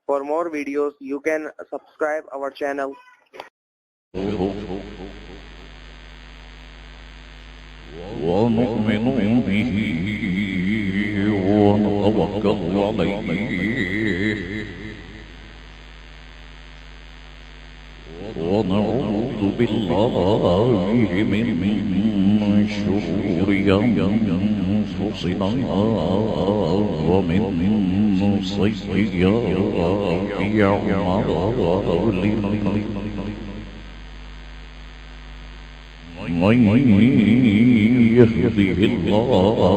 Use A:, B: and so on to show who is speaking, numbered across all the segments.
A: For more videos, you can subscribe our channel.
B: ونؤمن به ونتوكل عليه ونعوذ بالله من شرور أنفسنا ومن سيئات أعمالنا من يهده الله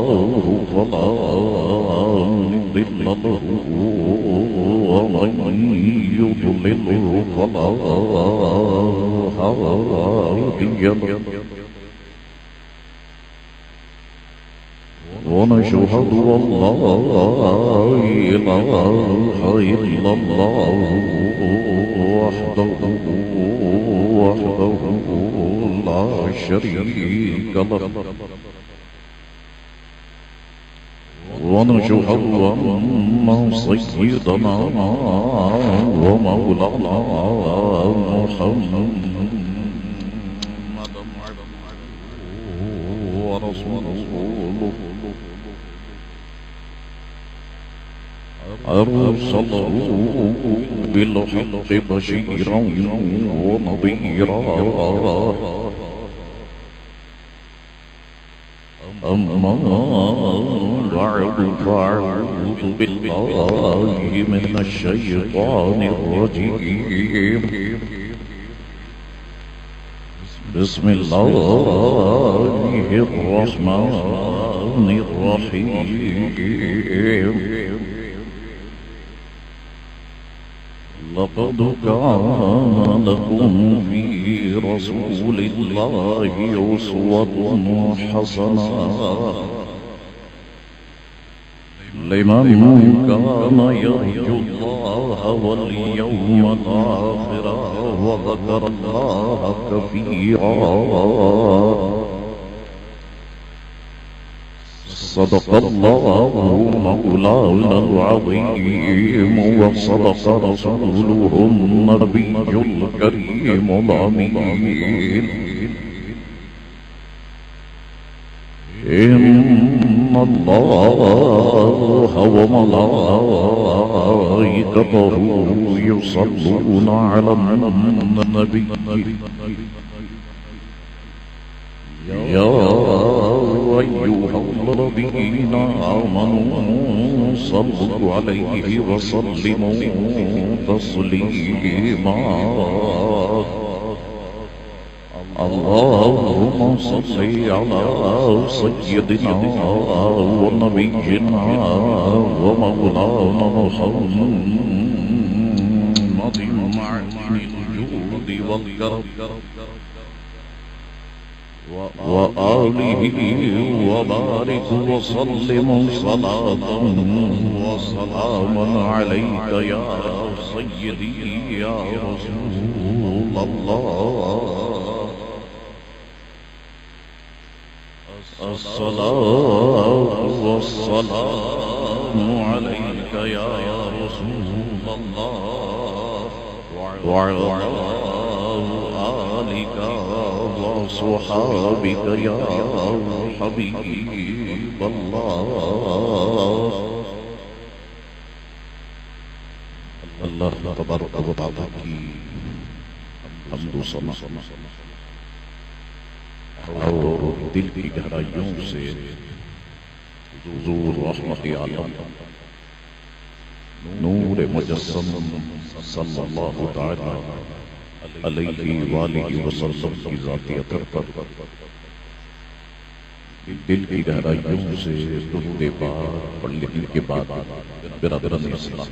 B: فلا مضل له ومن يضلل فلا هادي له ونشهد أن لا إله إلا الله وحده لا شريك له ونشهد أن سيدنا ومولانا محمد ورسوله أرسله بالحق بشيرا ونذيرا أما بعد فأعوذ بالله من الشيطان الرجيم بسم الله الرحمن الرحيم لقد كان لكم في رسول الله أسوة حسنة لمن كان يرجو الله واليوم الآخر وذكر الله كثيرا صدق الله مولانا العظيم وصدق رسوله النبي الكريم الأمين إن الله وملائكته يصلون على النبي يا أيها الذين آمنوا صلوا عليه وسلموا تسليما اللهم صل على سيدنا ونبينا ومولانا محمد معدن الجود والكرم وآله وبارك وسلم صلاة وسلاما عليك يا سيدي يا رسول الله الصلاة والسلام عليك يا رسول الله وعلى آلك وصحابك يا حبيب الله اللہ تبارک و تعالی کی حمد و ثنا اور دل کی گہرائیوں سے حضور رحمت عالم نور مجسم صلی اللہ تعالی علیہ وآلہ وسلم کی ذاتی اثر پر دل کی گہرائیوں سے درود پاک پڑھ لینے کے بعد برادران اسلام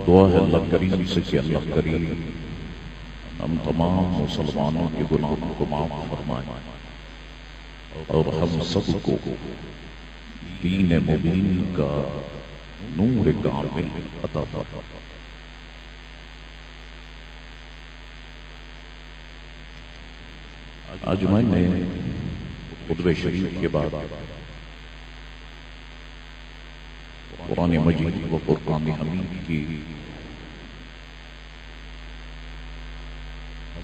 B: دعا ہے اللہ کریم سے کہ اللہ کریم ہم تمام مسلمانوں کے گناہوں کو معاف فرمائے اور ہم سب کو دین مبین کا نور کامل عطا فرمائے. آج میں نے خطبہ شریف کے بعد قرآن مجید و فرقان حمید کی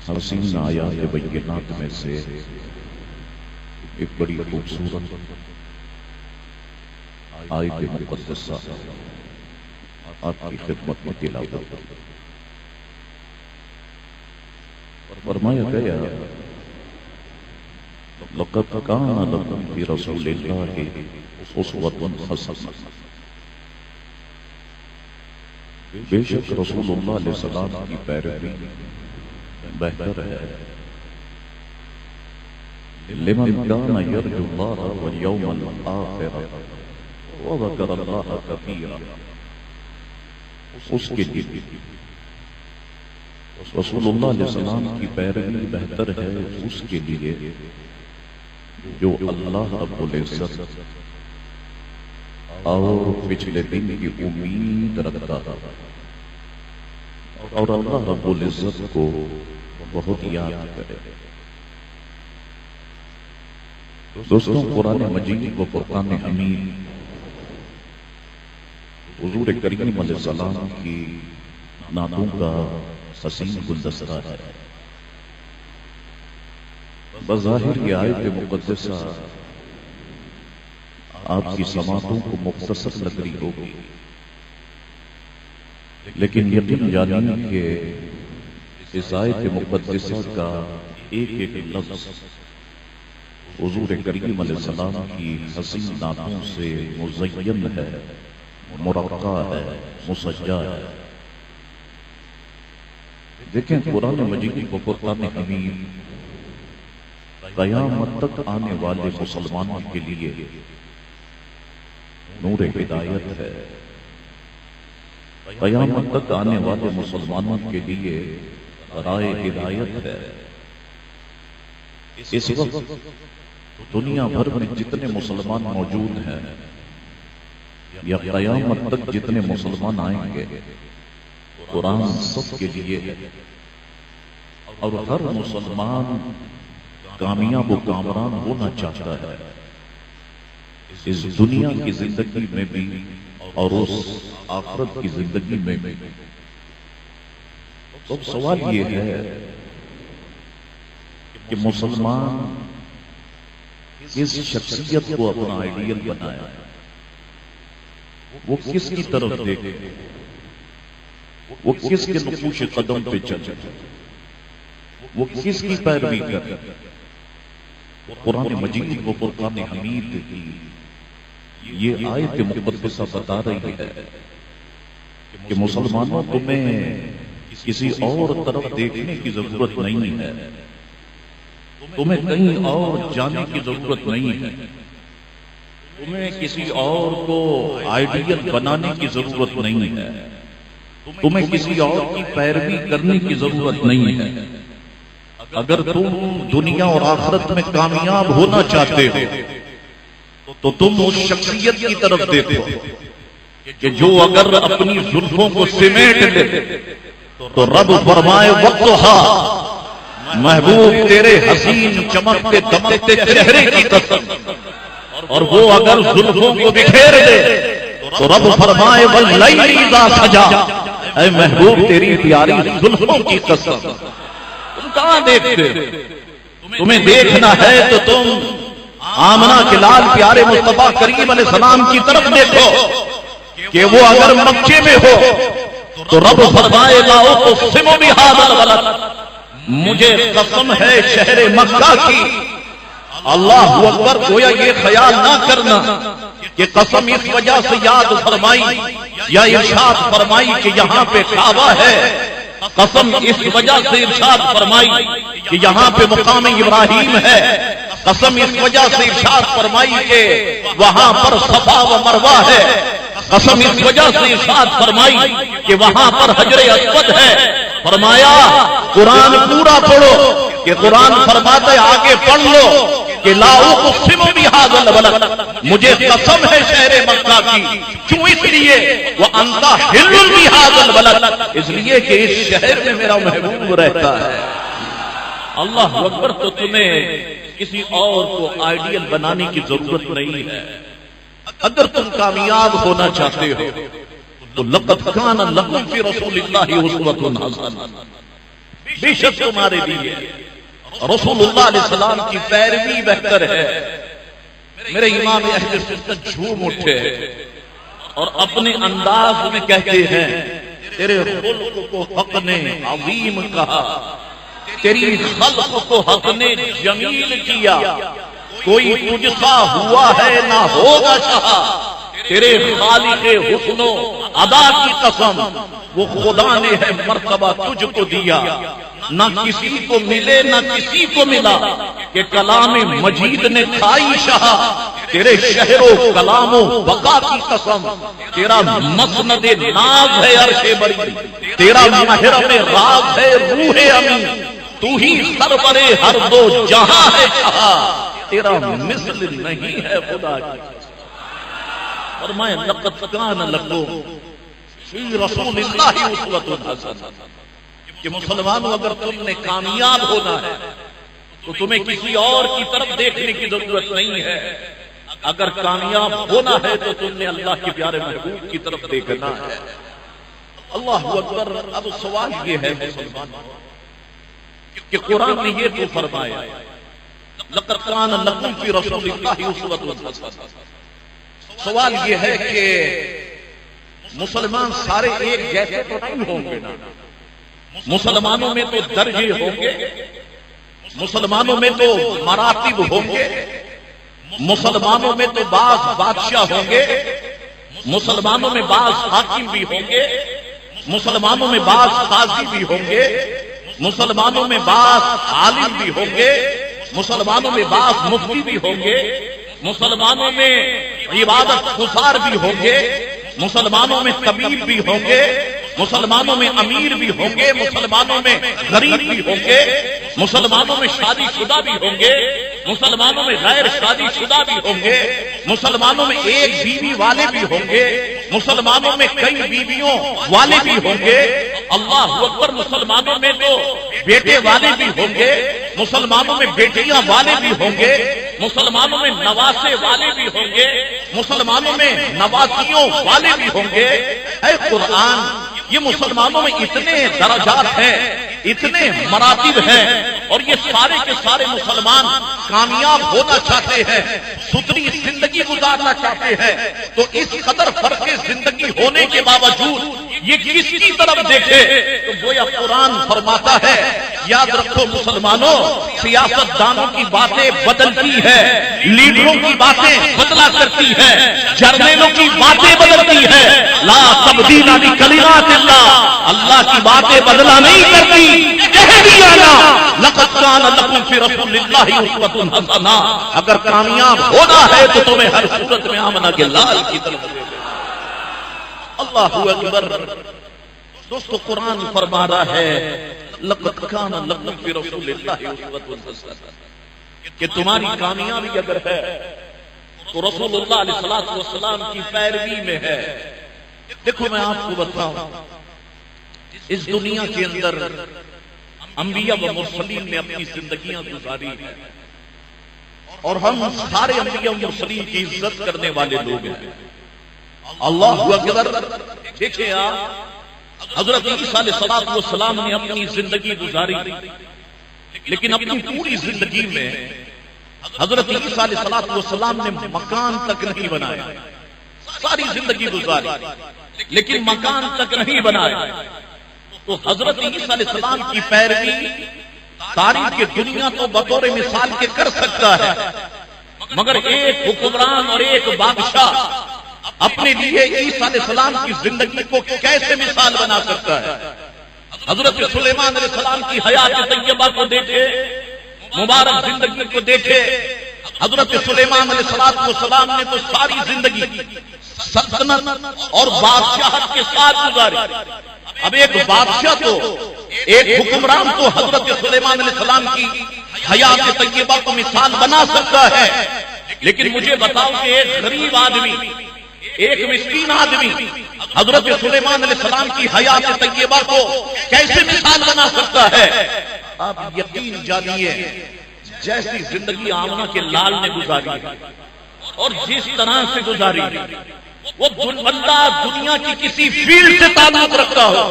B: حسین آیات بینات میں سے ایک بڑی خوبصورت آیت مقدسہ آپ کی خدمت میں تلاوت فرمایا گیا لقد كان لكم في رسول الله اسوة حسنة بے شک رسول اللہ علیہ السلام کی پیروی بہتر ہے لمن كان يرجو الله واليوم الآخر وذكر الله كثيرا اس کے لیے رسول اللہ علیہ السلام کی پیروی بہتر ہے اس کے لیے جو اللہ رب العزت اور پچھلے دن کی امید رکھتا اور اللہ رب العزت کو بہت یاد کرے. دوستوں قرآن مجید و فرقان حمید حضور کریم علیہ السلام کی نعتوں کا حسین گلدستہ ہے. بظاہر یہ آیت مقدسہ آپ کی سماعتوں کو مختصر لگ رہی ہوگی، لیکن یقین جانیں کہ اس آیت مقدسہ کا ایک ایک لفظ حضور کریم علیہ السلام کی حسین نعتوں سے مزین ہے، مرقع ہے، مسجع ہے. دیکھیں قرآن مجید و فرقان حمید قیامت تک آنے والے مسلمانوں کے لیے نور ہدایت ہے. قیامت تک آنے والے مسلمانوں کے لیے رائے ہدایت ہے. اس وقت دنیا بھر میں جتنے مسلمان موجود ہیں یا قیامت تک جتنے مسلمان آئیں گے، قرآن سب کے لیے ہے اور ہر مسلمان کامیاب و کامران ہونا چاہتا ہے اس دنیا کی زندگی میں بھی اور اس آخرت کی زندگی میں بھی. تو سوال یہ ہے کہ مسلمان کس شخصیت کو اپنا آئیڈیل بنایا، وہ کس کی طرف دیکھے، وہ کس کے نقوش قدم پہ چلے، وہ کس کی پیروی کرے. قرآن مجید و فرقان حمید کی یہ آیت مقدسہ بتا رہی ہے کہ مسلمانوں تمہیں کسی اور طرف دیکھنے کی ضرورت نہیں ہے، تمہیں کہیں اور جانے کی ضرورت نہیں ہے، تمہیں کسی اور کو آئیڈیل بنانے کی ضرورت نہیں ہے، تمہیں کسی اور کی پیروی کرنے کی ضرورت نہیں ہے. اگر تم دنیا اور آخرت میں کامیاب ہونا چاہتے ہو تو تم اس شخصیت کی طرف دیکھو کہ جو اگر اپنی زلفوں کو سمیٹ لے تو رب فرمائے وقتھا، محبوب تیرے حسین چمکتے دمکتے چہرے کی قسم، اور وہ اگر زلفوں کو بکھیر دے تو رب فرمائے واللیل اذا سجا، اے محبوب تیری پیاری زلفوں کی قسم. تم کہاں دیکھتے؟ تمہیں دیکھنا ہے تو تم آمنہ کے لال پیارے مصطفیٰ کریم علیہ السلام کی طرف دیکھو کہ وہ اگر مکے میں ہو تو رب فرمائے لا اقسم بہذا البلد، مجھے قسم ہے شہر مکہ کی. اللہ اکبر. گویا یہ خیال نہ کرنا کہ قسم اس وجہ سے یاد فرمائی یا ارشاد فرمائی کہ یہاں پہ کعبہ ہے، قسم اس وجہ سے ارشاد فرمائی کہ یہاں پہ مقام ابراہیم ہے، قسم اس وجہ سے ارشاد فرمائی کہ وہاں پر صفا و مروہ ہے، قسم اس وجہ سے ارشاد فرمائی کہ وہاں پر حجر اسود ہے. فرمایا قرآن پورا پڑھو کہ قرآن فرماتا ہے آگے پڑھ لو کہ لا اقسم بہذا البلد، مجھے قسم ہے شہر مکہ کی. کیوں؟ اس لیے وانت حل بہذا البلد، اس لیے کہ اس شہر میں میرا محبوب رہتا ہے. اللہ اکبر. تو تمہیں کسی اور کو آئیڈیل بنانے کی ضرورت نہیں ہے. اگر تم کامیاب ہونا چاہتے ہو تو لقد کان لکم فی رسول اللہ اسوۃ حسنہ، بے شک تمہارے لیے رسول اللہ علیہ السلام کی پیروی بہتر ہے۔ میرے امام اہل سنت جھوم اٹھے اور اپنے انداز میں کہتے ہیں تیرے خلق کو حق نے عظیم کہا، تیری خلق کو حق نے جمیل کیا، کوئی تجھ سا ہوا ہے نہ ہوگا شاہ، تیرے خالق حسن و ادا کی قسم وہ خدا نے ہے مرتبہ تجھ کو دیا، نہ کسی کو ملے نہ کسی کو ملا کہ کلام مجید نے کھائی شاہ، تیرے شہر و کلام و بقا کی قسم تیرا مسند ناز ہے عرش بری، تیرا محرم راز ہے روح امین، تو ہی سرور ہر دو جہاں ہے شاہ، تیرا مثل نہیں ہے خدا کی۔ فرمائے لقد کان لکم فی رسول اللہ اسوۃ حسنہ، کہ مسلمانوں اگر تم نے کامیاب ہونا ہے تو تمہیں کسی اور کی طرف دیکھنے کی ضرورت نہیں ہے، اگر کامیاب ہونا ہے تو تم نے اللہ کے پیارے محبوب کی طرف دیکھنا ہے۔ اللہ اکبر۔ اب سوال یہ ہے مسلمانوں کہ قرآن نے یہ تو فرمایا لقد کان لکم فی رسول اللہ اسوۃ حسنہ، سوال یہ ہے کہ مسلمان سارے ایک جیسے تو نہیں ہوں گے نا، مسلمانوں میں تو درجے ہوں گے، مسلمانوں میں تو مراتب ہوں گے، مسلمانوں میں تو بعض بادشاہ ہوں گے، مسلمانوں میں بعض حاکم بھی ہوں گے، مسلمانوں میں بعض قاضی بھی ہوں گے، مسلمانوں میں بعض عالم بھی ہوں گے، مسلمانوں میں بعض مفتی بھی ہوں گے، مسلمانوں میں عبادت گزار بھی ہوں گے، مسلمانوں میں طبیب بھی ہوں گے، مسلمانوں میں امیر بھی ہوں گے، مسلمانوں میں غریب بھی ہوں گے، مسلمانوں میں شادی شدہ بھی ہوں گے، مسلمانوں میں غیر شادی شدہ بھی ہوں گے، مسلمانوں میں ایک بیوی والے بھی ہوں گے، مسلمانوں میں کئی بیویوں والے بھی ہوں گے، اللہ اکبر۔ مسلمانوں میں تو بیٹے والے بھی ہوں گے، مسلمانوں میں بیٹیاں والے بھی ہوں گے، مسلمانوں میں نواسے والے بھی ہوں گے، مسلمانوں میں نواسیوں والے بھی ہوں گے۔ اے قرآن، یہ مسلمانوں میں اتنے درجات ہیں، اتنے مراتب ہیں، اور یہ سارے کے سارے مسلمان کامیاب ہونا چاہتے ہیں، ستھری زندگی گزارنا چاہتے ہیں، تو اس قدر فرق زندگی ہونے کے باوجود یہ کس کی طرف دیکھے تو گویا قرآن فرماتا ہے یاد رکھو مسلمانوں، سیاست دانوں کی باتیں بدلتی ہے، لیڈروں کی باتیں بدلا کرتی ہے، جرنیلوں کی باتیں بدلتی ہے، لا تبدیل لکلمات اللہ، اللہ کی باتیں بدلا نہیں کرتی۔ کہہ دیا نا لقد کان لکم فی رسول اللہ اسوۃ حسنہ، اگر کامیاب ہونا ہے تو تمہیں ہر صورت میں آمنہ کے لال کی طرف دیکھنا۔ اللہ اکبر۔ دوستو قرآن فرما رہا ہے لقد کان لکم فی رسول اللہ اسوۃ حسنہ، کہ تمہاری کامیابی اگر ہے تو رسول اللہ علیہ السلام کی پیروی میں ہے۔ دیکھو میں آپ کو بتاؤں، اس دنیا کے اندر انبیاء و مرسلین نے اپنی زندگیاں گزاری ہیں، اور ہم سارے انبیاء و مرسلین کی عزت کرنے والے لوگ ہیں۔ اللہ اکبر۔ دیکھیں آپ، حضرت عیسیٰ علیہ السلام نے اپنی زندگی گزاری، لیکن اپنی پوری زندگی میں حضرت عیسیٰ علیہ السلام نے مکان تک نہیں بنایا۔ ساری زندگی گزاری لیکن مکان تک نہیں بنایا۔ تو حضرت عیسیٰ علیہ السلام کی پیروی تاریخ کی دنیا تو بطور مثال کے کر سکتا ہے، مگر ایک حکمران اور ایک بادشاہ اپنے لیے عیسیٰ علیہ السلام کی زندگی کو کیسے مثال بنا سکتا ہے؟ حضرت سلیمان علیہ السلام کی حیات طیبہ کو دیکھے، مبارک زندگی کو دیکھے۔ حضرت سلیمان علیہ السلام نے تو ساری زندگی سلطنت اور بادشاہت کے ساتھ گزاری۔ اب ایک بادشاہ تو، ایک حکمران تو حضرت سلیمان علیہ السلام کی حیات طیبہ کو مثال بنا سکتا ہے، لیکن مجھے بتاؤ کہ ایک غریب آدمی، ایک مسکین آدمی حضرت سلیمان علیہ السلام کی حیات طیبہ کو کیسے مثال بنا سکتا ہے؟ آپ یقین جانیے، جیسی زندگی آمنہ کے لال نے گزاری ہے اور جس طرح سے گزاری وہ بندہ دنیا کی کسی فیلڈ سے تعلق رکھتا ہو،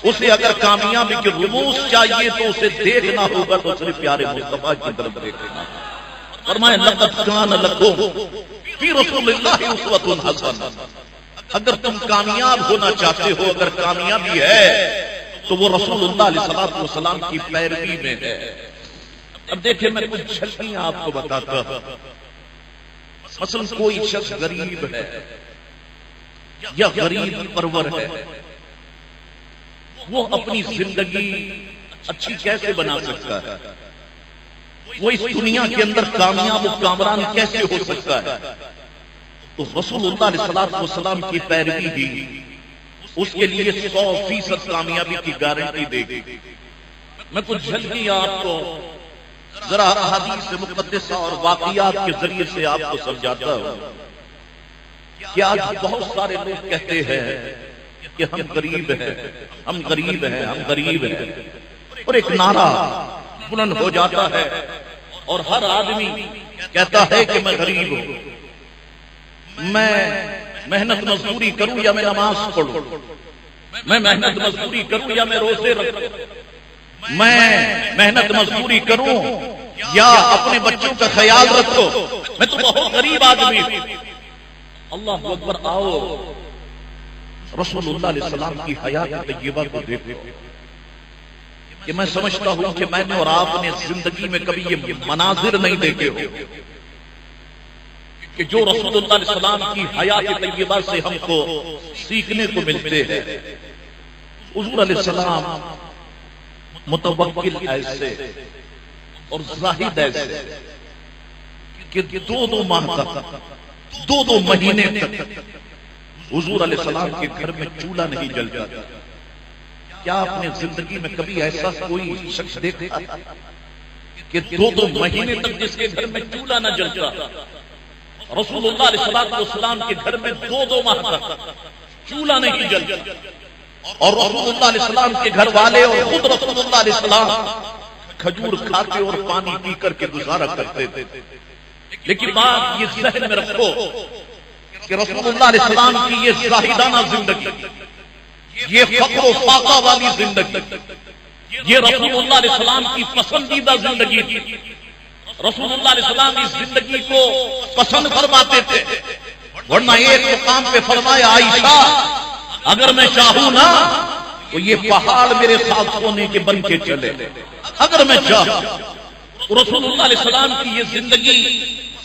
B: اسے اگر کامیابی کے رموز چاہیے تو اسے دیکھنا ہوگا تو صرف پیارے مصطفیٰ کی طرف دیکھنا۔ فرمایا لقد کان لکم فی رسول اللہ اسوۃ حسنہ، اگر تم کامیاب ہونا چاہتے ہو، اگر کامیابی ہے تو وہ رسول اللہ علیہ الصلوۃ والسلام کی پیروی میں ہے۔ اب دیکھیں میں کچھ جھلکیاں آپ کو بتاتا ہوں۔ مثلا کوئی شخص غریب ہے یا غریب پرور ہے، وہ اپنی زندگی اچھی کیسے بنا سکتا ہے؟ وہ اس دنیا کے اندر کامیاب و کامران کیسے ہو سکتا ہے؟ تو رسول اللہ علیہ الصلوۃ والسلام کی پیروی ہی اس کے لیے 100% کامیابی کی گارنٹی دے گی۔ میں کچھ جھلکی آپ کو ذرا احادیث مقدسہ اور واقعات کے ذریعے سے آپ کو سمجھاتا ہوں کہ آج بہت سارے لوگ کہتے ہیں کہ ہم غریب ہیں، ہم غریب ہیں، ہم غریب ہیں، اور ایک نعرہ بلند ہو جاتا ہے اور ہر آدمی کہتا ہے کہ میں غریب ہوں، میں محنت مزدوری کروں یا میں نماز پڑھوں، میں محنت مزدوری کروں یا میں روزے رکھوں، میں محنت مزدوری کروں یا اپنے بچوں کا خیال رکھو، میں تو بہت غریب آدمی ہوں۔ اللہ اکبر، آؤ رسول اللہ علیہ السلام کی حیات طیبہ کو دیکھو کہ میں سمجھتا ہوں کہ میں نے اور آپ نے زندگی میں کبھی یہ مناظر نہیں دیکھے ہو کہ جو رسول اللہ علیہ السلام کی حیات طیبہ سے ہم کو سیکھنے کو ملتے ہیں۔ حضور علیہ السلام متوکل ایسے اور زاہد ایسے کہ دو ماہ تک، دو مہینے تک حضور علیہ السلام کے گھر میں چولہا نہیں جلتا۔ کیا آپ نے زندگی میں کبھی ایسا کوئی شخص دیکھا کہ دو مہینے تک جس کے گھر میں چولہا نہ جلتا؟ رسول اللہ علیہ السلام کے گھر میں دو ماہ تک چولہا نہیں جلتا، اور رسول اللہ علیہ السلام کے گھر والے اور خود رسول اللہ علیہ السلام کھجور کھاتے اور پانی پی کر کے گزارا کرتے تھے۔ لیکن بات یہ ذہن میں رکھو کہ رسول اللہ علیہ السلام کی یہ زاہدانہ زندگی، یہ فقر و فاقہ والی زندگی، یہ رسول اللہ علیہ السلام کی پسندیدہ زندگی تھی۔ رسول اللہ علیہ السلام اس زندگی کو پسند فرماتے تھے، ورنہ ایک مقام پہ فرمایا عائشہ اگر میں چاہوں نا تو یہ پہاڑ میرے ساتھ سونے کے بن کے چلے، اگر میں چاہوں۔ رسول اللہ علیہ السلام کی یہ زندگی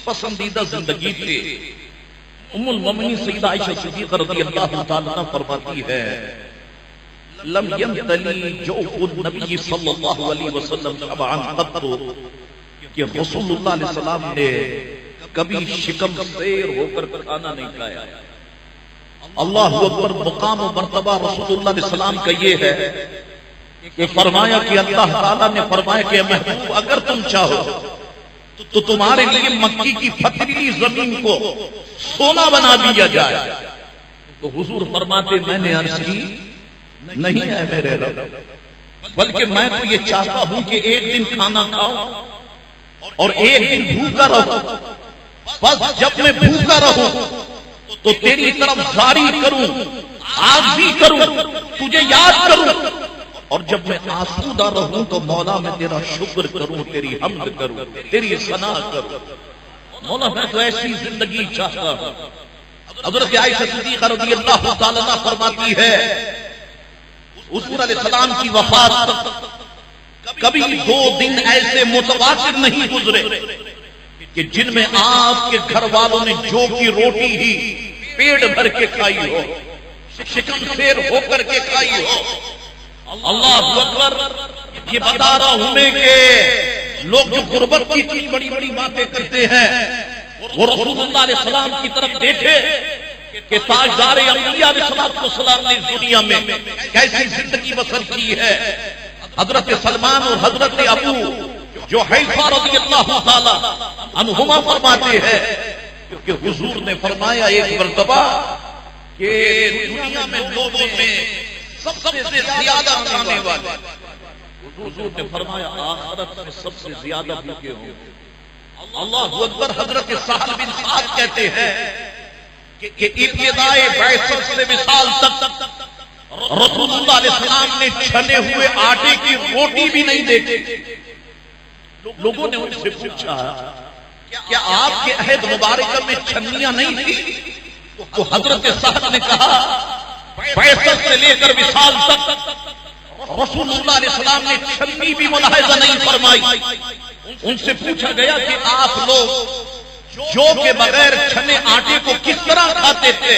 B: پسندیدہ زندگی تھی۔ ام المؤمنین سیدہ عائشہ صدیقہ رضی اللہ تعالی عنہا فرماتی ہے لم یمتلی جوف النبی صلی اللہ علیہ وسلم شبعا قط، کہ رسول اللہ علیہ السلام نے کبھی شکم سیر ہو کر کھانا نہیں کھایا۔ اللہ اکبر، مقام و مرتبہ رسول اللہ علیہ السلام کا یہ ہے کہ فرمایا کہ اللہ تعالیٰ نے فرمایا کہ محبوب اگر تم چاہو تو تمہارے لیے مکی کی پتھریلی زمین کو سونا بنا دیا جائے۔ تو حضور فرماتے میں نے عرض کی نہیں ہے میرے رب، بلکہ میں تو یہ چاہتا ہوں کہ ایک دن کھانا کھاؤں اور ایک دن بھوکا رہوں، بس جب میں بھوکا رہوں تو تیری طرف زاری کروں، عاجزی کروں، تجھے یاد کروں، اور جب میں آسودہ رہوں تو مولا میں تیرا شکر کروں، تیری حمد کروں، تیری ثنا کروں۔ مولا میں تو ایسی زندگی چاہتا ہوں۔ حضرت عائشہ صدیقہ رضی اللہ تعالی عنہا فرماتی ہے حضور علیہ السلام کی وفات تک کبھی 2 دن ایسے متواتر نہیں گزرے کہ جن میں آپ کے گھر والوں نے جو کی روٹی ہی پیٹ بھر کے کھائی ہو، شکم سیر ہو کر کے کھائی ہو۔ اللہ اکبر، یہ بتا رہا ہوں میں کہ لوگ جو غربت کی اتنی بڑی بڑی باتیں کرتے ہیں، وہ رسول اللہ علیہ السلام کی طرف دیکھے کہ تاجدار انبیاء علیہ السلام نے اس دنیا میں کیسی زندگی بسر کی ہے۔ حضرت سلمان اور حضرت ابو جو حیفا رضی اللہ تعالی عنہما فرماتے ہیں کہ حضور نے فرمایا ایک مرتبہ کہ دنیا میں لوگوں میں سب سے زیادہ کھانے والے، حضور نے فرمایا آخرت میں سب سے زیادہ بھوکے ہوں گے۔
C: اللہ اکبر. حضرت سہل بن سعد کہتے ہیں کہ ابتدائے بعثت سے وصال تک رسول اللہ علیہ السلام نے چھنے ہوئے آٹے کی روٹی بھی نہیں دیکھی. لوگوں نے ان سے پوچھا کیا آپ کے عہد مبارکہ میں چھنیاں نہیں تھی؟ تو حضرت سہل نے کہا بعثت سے لے کر وصال تک رسول اللہ علیہ السلام نے چھنی بھی ملاحظہ نہیں فرمائی. ان سے پوچھا گیا کہ آپ لوگ جو کے بغیر چھنے آٹے کو کس طرح کھاتے تھے؟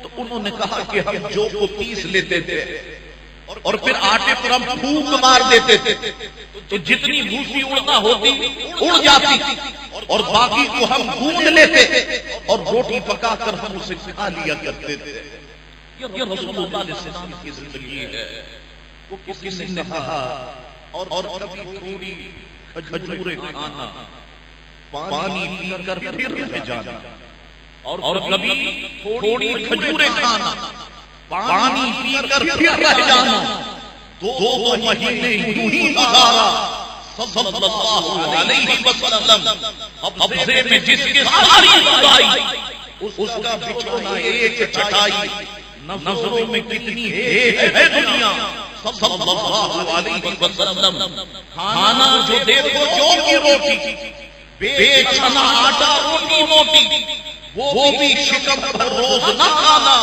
C: تو انہوں نے کہا کہ ہم جو کو پیس لیتے تھے اور پھر آٹے پر ہم پھونک مار دیتے تھے تو جتنی بھوسی اڑنا ہوتی اڑ جاتی اور باقی کو ہم گوندھ لیتے اور روٹی پکا کر ہم اسے کھا لیا کرتے تھے. یہ رسول اللہ علیہ السلام کی زندگی ہے. وہ کسی نے کہا اور کبھی تھوڑی کھجوریں کھانا، پانی پی کر پھر رہ جانا، اور کبھی تھوڑی کھجوریں کھانا، پانی پی کر پھر رہ جانا. 2 مہینے یوں ہی گزارا. صلی اللہ علیہ وسلم قبضے میں جس کے ساری خدائی اس کا بچھونا ایک چٹائی. نظروں میں کتنی ہے دنیا. صلی اللہ علیہ وسلم کھانا جو دیکھو جو کی روٹی، بے چھنا آٹا روٹی موٹی، وہ بھی شکم پر روز نہ کھانا.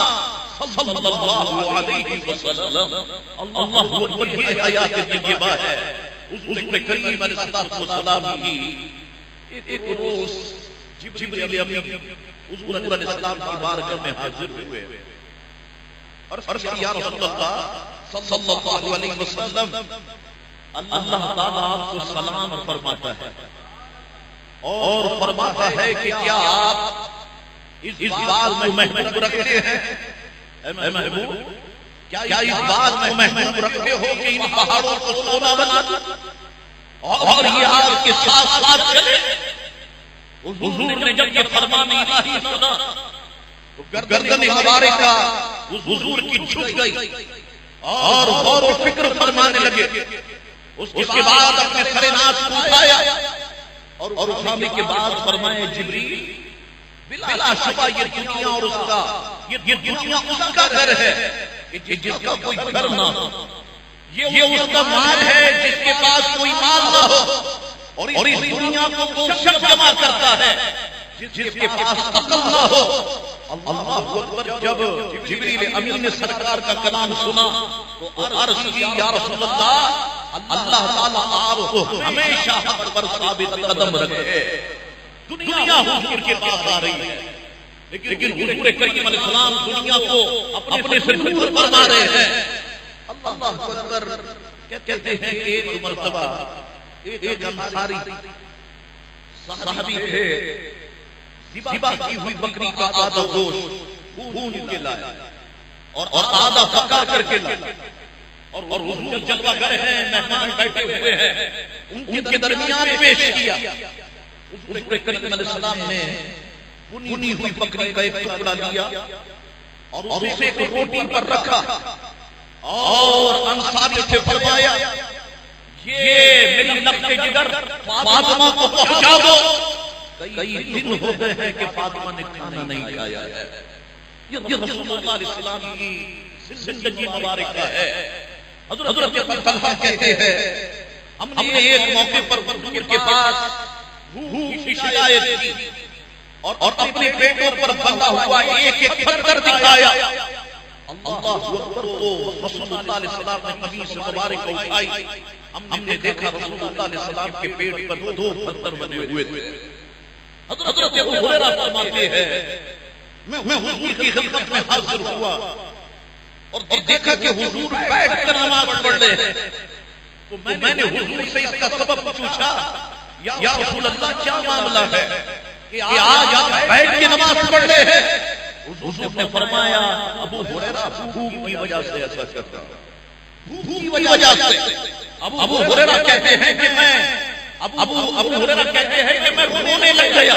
C: صلی اللہ علیہ وسلم. اللہ اکبر. یہ حیات طیبہ ہے. حضور کریم علیہ السلام کی ایک روز جبریل امین حضور علیہ السلام کی بارگاہ میں حاضر ہوئے اور عرض کیا یا رسول اللہ صلی اللہ علیہ وسلم، اللہ تعالیٰ آپ کو سلام فرماتا ہے اور فرماتا ہے کہ کیا آپ اس بات میں محبوب رکھتے ہیں؟ اے محبوب، کیا اس بات میں محبوب رکھتے ہو کہ ان پہاڑوں کو سونا بنا دو اور یہ آپ کے ساتھ ساتھ چلے؟ حضور نے جب یہ فرمان الہی سنا تو گردن مبارکہ حضور کی جھک گئی اور غور و فکر فرمانے لگے. اس کے بعد اپنے سر ناز کو اٹھایا اور اٹھانے کے بعد فرمائے جبریل، بلا شبہ یہ دنیا اور اس کا یہ دنیا اس کا گھر ہے جس کا کوئی گھر نہ ہو. یہ اس کا مال ہے جس کے پاس کوئی مال نہ ہو. اور اس دنیا کو وہ شخص جمع کرتا ہے جس کے پاس عقل نہ ہو. اللہ اکبر. جب جبریل امین نے سرکار کا کلام سنا تو عرض کی یا رسول اللہ، اللہ تعالیٰ آپ کو ہمیشہ حق پر ثابت قدم رکھے. دنیا حضور کے پاس آ رہی ہے لیکن حضور کریم علیہ السلام دنیا کو اپنے سے دور فرما رہے ہیں. اللہ اکبر. کہتے ہیں کہ ایک مرتبہ ایک انصاری صحابی تھے، ذبح کی ہوئی بکری کا آدھا گوشت بھون کے لائے اور آدھا پکا کر کے لائے اور حضور جلوہ گر ہیں، مہمان بیٹھے ہوئے ہیں، ان کے درمیان پیش کیا. حضور کریم علیہ السلام نے بنی ہوئی بکری کا ایک ٹکڑا لیا اور اسے ایک روٹی پر رکھا اور انصاری سے فرمایا یہ میری لبِ جگر فاطمہ کو پہنچا دو. کئی دن ہو گئے ہیں کہ فاطمہ نے کھانا نہیں کھایا ہے. یہ رسول اللہ علیہ السلام کی زندگی مبارکہ ہے. حضرت طلحہ کہتے ہیں ہم نے ایک موقع پر حضور کے پاس بھوک کی شکایت کی اور اپنے پیٹوں پر بندھا ہوا ایک ایک پتھر دکھایا. اللہ اکبر. تو رسول اللہ علیہ السلام نے قمیص مبارک اٹھائی. ہم نے دیکھا رسول اللہ علیہ السلام کے پیٹ پر 2 پتھر بنے ہوئے تھے. حضرت ابو ہریرہ فرماتے ہیں میں حضور کی خدمت میں حاضر ہوا اور دیکھا کہ حضور بیٹھ کر نماز پڑھ رہے ہیں. تو میں نے حضور سے اس کا سبب پوچھا، یا رسول اللہ کیا معاملہ ہے کہ آج آپ بیٹھ کے نماز پڑھ رہے ہیں؟ حضور نے فرمایا ابو ہریرہ بھوک کی وجہ سے ایسا کرتا ہوں، بھوک کی وجہ سے. ابو ہریرہ کہتے ہیں کہ میں ابو ہریرہ کہتے ہیں کہ میں رونے لگ گیا.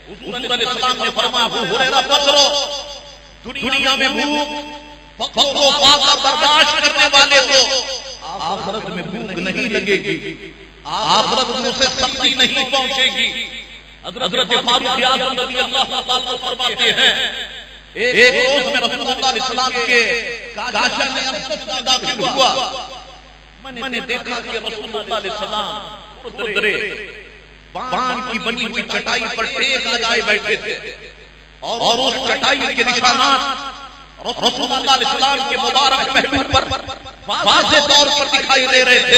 C: حضور علیہ السلام نے فرمایا ابو ہریرہ پکڑو، دنیا میں بھوک فقر و فاقہ برداشت کرنے والے کو آخرت میں بھوک نہیں لگے گی. آخرت میں اسے سختی نہیں پہنچے گی۔ حضرت فاروق اعظم رضی اللہ تعالیٰ فرماتے ہیں ایک روز میں رسول اللہ علیہ السلام کے کاشا میں افسوس میں داخل ہوا، میں نے دیکھا کہ رسول اللہ علیہ السلام ادھرے پان کی بنی ہوئی چٹائی پر ٹیک لگائے بیٹھے تھے اور اس چٹائی کے نشانات رسول اللہ علیہ السلام کے مبارک پہلو پر واضح طور پر دکھائی دے رہے تھے۔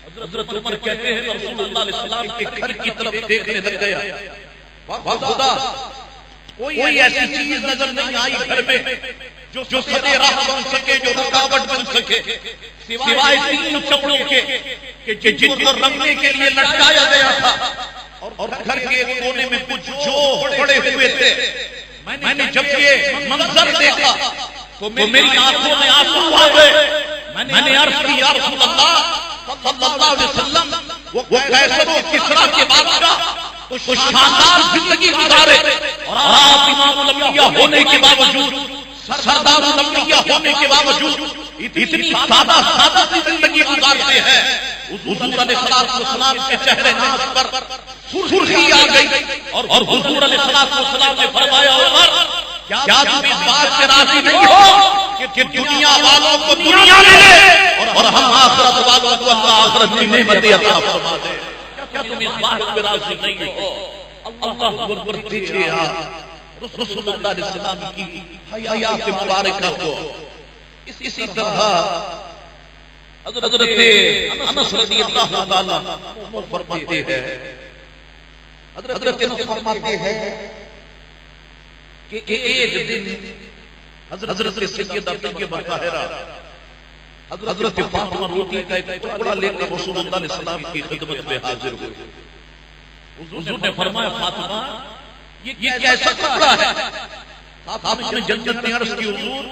C: حضرت عمر کہتے ہیں رسول اللہ علیہ السلام کے گھر کی طرف دیکھنے لگ گیا، خدا کوئی ایسی چیز نظر نہیں آئی گھر میں جو سدے راہ بن سکے، جو رکاوٹ بن سکے، سوائے تین کپڑوں کے جن کو رکھنے کے لیے لٹکایا گیا تھا، اور گھر کے ایک کونے میں کچھ جو پڑے ہوئے تھے۔ میں نے جب یہ منظر دیکھا تو میری آنکھوں میں آنسو آ گئے۔ میں نے عرض کی یا رسول اللہ صلی اللہ علیہ وسلم، وہ قیصر و کسریٰ کے بادشاہ تو شاندار زندگی گزارے اور آپ امام الانبیاء ہونے کے باوجود، سردار الانبیاء ہونے کے باوجود اتنی سادہ سی زندگی گزارتے ہیں۔ حضور علیہ السلام کے چہرے ناز پر سرخی آ گئی اور حضور علیہ السلام نے فرمایا عمر کیا تم اس بات سے راضی نہیں ہو کہ دنیا والوں کو دنیا ملے اور ہم آخرت والوں کو اللہ آخرت کی نعمتیں عطا فرما دے؟ کیا تم اس بات پہ راضی نہیں ہو؟ اللہ اکبر دیکھیے آپ رسول اللہ علیہ السلام کی حیات مبارکہ کو اسی طرح حضرت انس رضی اللہ تعالیٰ فرماتے ہیں، حضرت انس فرماتے ہیں کہ ایک دن حضرت سیدہ طیبہ طاہرہ حضرت فاطمہ روٹی کا ایک ٹکڑا لے کر رسول اللہ علیہ السلام کی خدمت میں حاضر ہوئے۔ حضور نے فرمایا فاطمہ یہ کیسا ٹکڑا ہے؟ فاطمہ نے جنت میں عرض کی حضور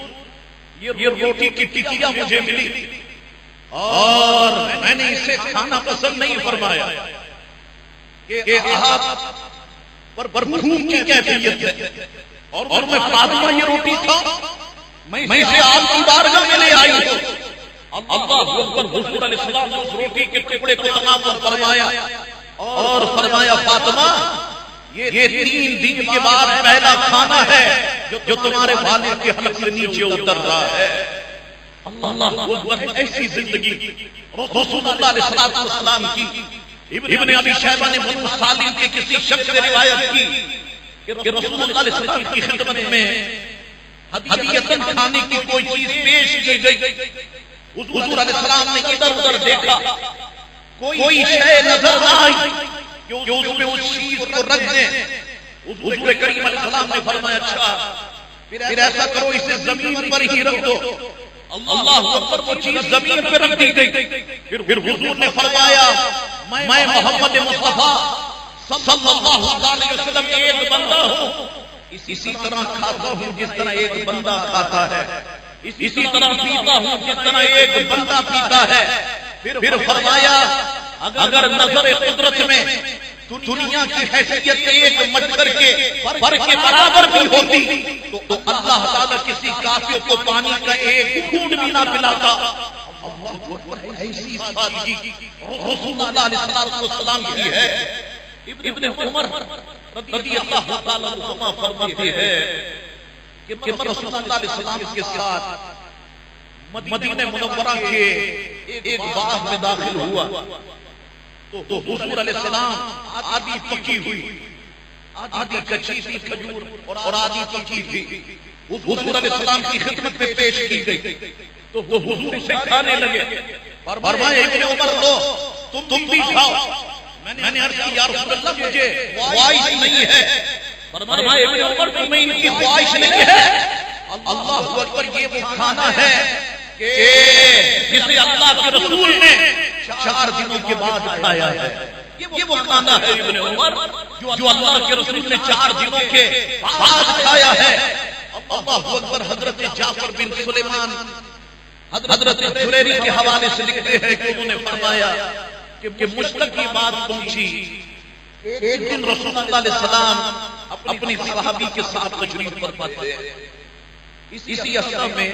C: یہ روٹی کی ٹکیاں مجھے ملی اور میں نے اسے کھانا پسند نہیں فرمایا کہ آپ پر بھوک کی کیفیت ہے اور میں فاطمہ یہ روٹی تھا میں اسے آپ کی بارگاہ میں لے آئی ہوں۔ اللہ اکبر، حضور علیہ السلام نے اس روٹی کے ٹکڑے کو تناول فرمایا اور فرمایا فاطمہ یہ 3 دن کے بعد پہلا کھانا ہے جو تمہارے والد کے حلق سے نیچے اتر رہا ہے۔ اللہ اکبر، ایسی زندگی رسول اللہ علیہ السلام کی۔ ابن ابی شیبہ نے بنو سالم کے کسی شخص سے روایت کی کہ رسول اللہ علیہ السلام کی خدمت میں ہدیۃً کھانے کی کوئی چیز پیش کی گئی۔ حضور علیہ السلام نے ادھر ادھر دیکھا، کوئی شے نظر نہ آئی کہ اس میں اس چیز کو رکھ دیں۔ حضور کریم علیہ السلام نے فرمایا اچھا پھر ایسا کرو اسے زمین پر ہی رکھ دو۔ اللہ اکبر، وہ چیز زمین پر رکھ دی گئی۔ پھر حضور نے فرمایا میں محمد مصطفیٰ صلی اللہ علیہ وسلم ایک بندہ ہوں، اسی طرح کھاتا ہوں جس طرح ایک بندہ کھاتا ہے، اسی طرح پیتا ہوں جس طرح ایک بندہ پیتا ہے۔ پھر فرمایا اگر نظر قدرت میں دنیا کی حیثیت ایک مچھر کے پر کے برابر بھی ہوتی تو اللہ تعالیٰ کسی کافر کو پانی کا ایک گھونٹ بھی نہ پلاتا۔ ایسی سادگی رسول اللہ علیہ السلام کی ہے۔ ابن عمر رضی اللہ تعالیٰ عنہ فرماتے ہیں کہ میں رسول اللہ علیہ السلام کے ساتھ مدینہ منورہ کے ایک باغ میں داخل ہوا تو حضور علیہ السلام آدھی پکی ہوئی، آدھی کچی تھی کھجور اور آدھی پکی تھی، حضور علیہ السلام کی خدمت میں پیش کی گئی تو وہ حضور سے کھانے لگے۔ فرمایا ابن عمر لو تم بھی کھاؤ۔ میں نے عرض کی یا رسول اللہ مجھے خواہش نہیں ہے۔ فرمایا ابن عمر تمہیں ان کی خواہش نہیں ہے؟ اللہ اکبر، یہ وہ کھانا ہے کہ جسے اللہ کے رسول نے 4 دنوں کے بعد کھایا ہے۔ یہ وہ کھانا ہے ابن عمر جو اللہ کے رسول نے 4 دنوں کے بعد کھایا ہے۔ اللہ اکبر، حضرت جعفر بن سلیمان حضرت جریری کے حوالے سے لکھتے ہیں کہ انہوں نے فرمایا کہ مشتق کی بات پہنچی، ایک دن رسول اللہ علیہ السلام اپنی صحابی کے ساتھ تشریف فرما تھے۔ اسی اثر میں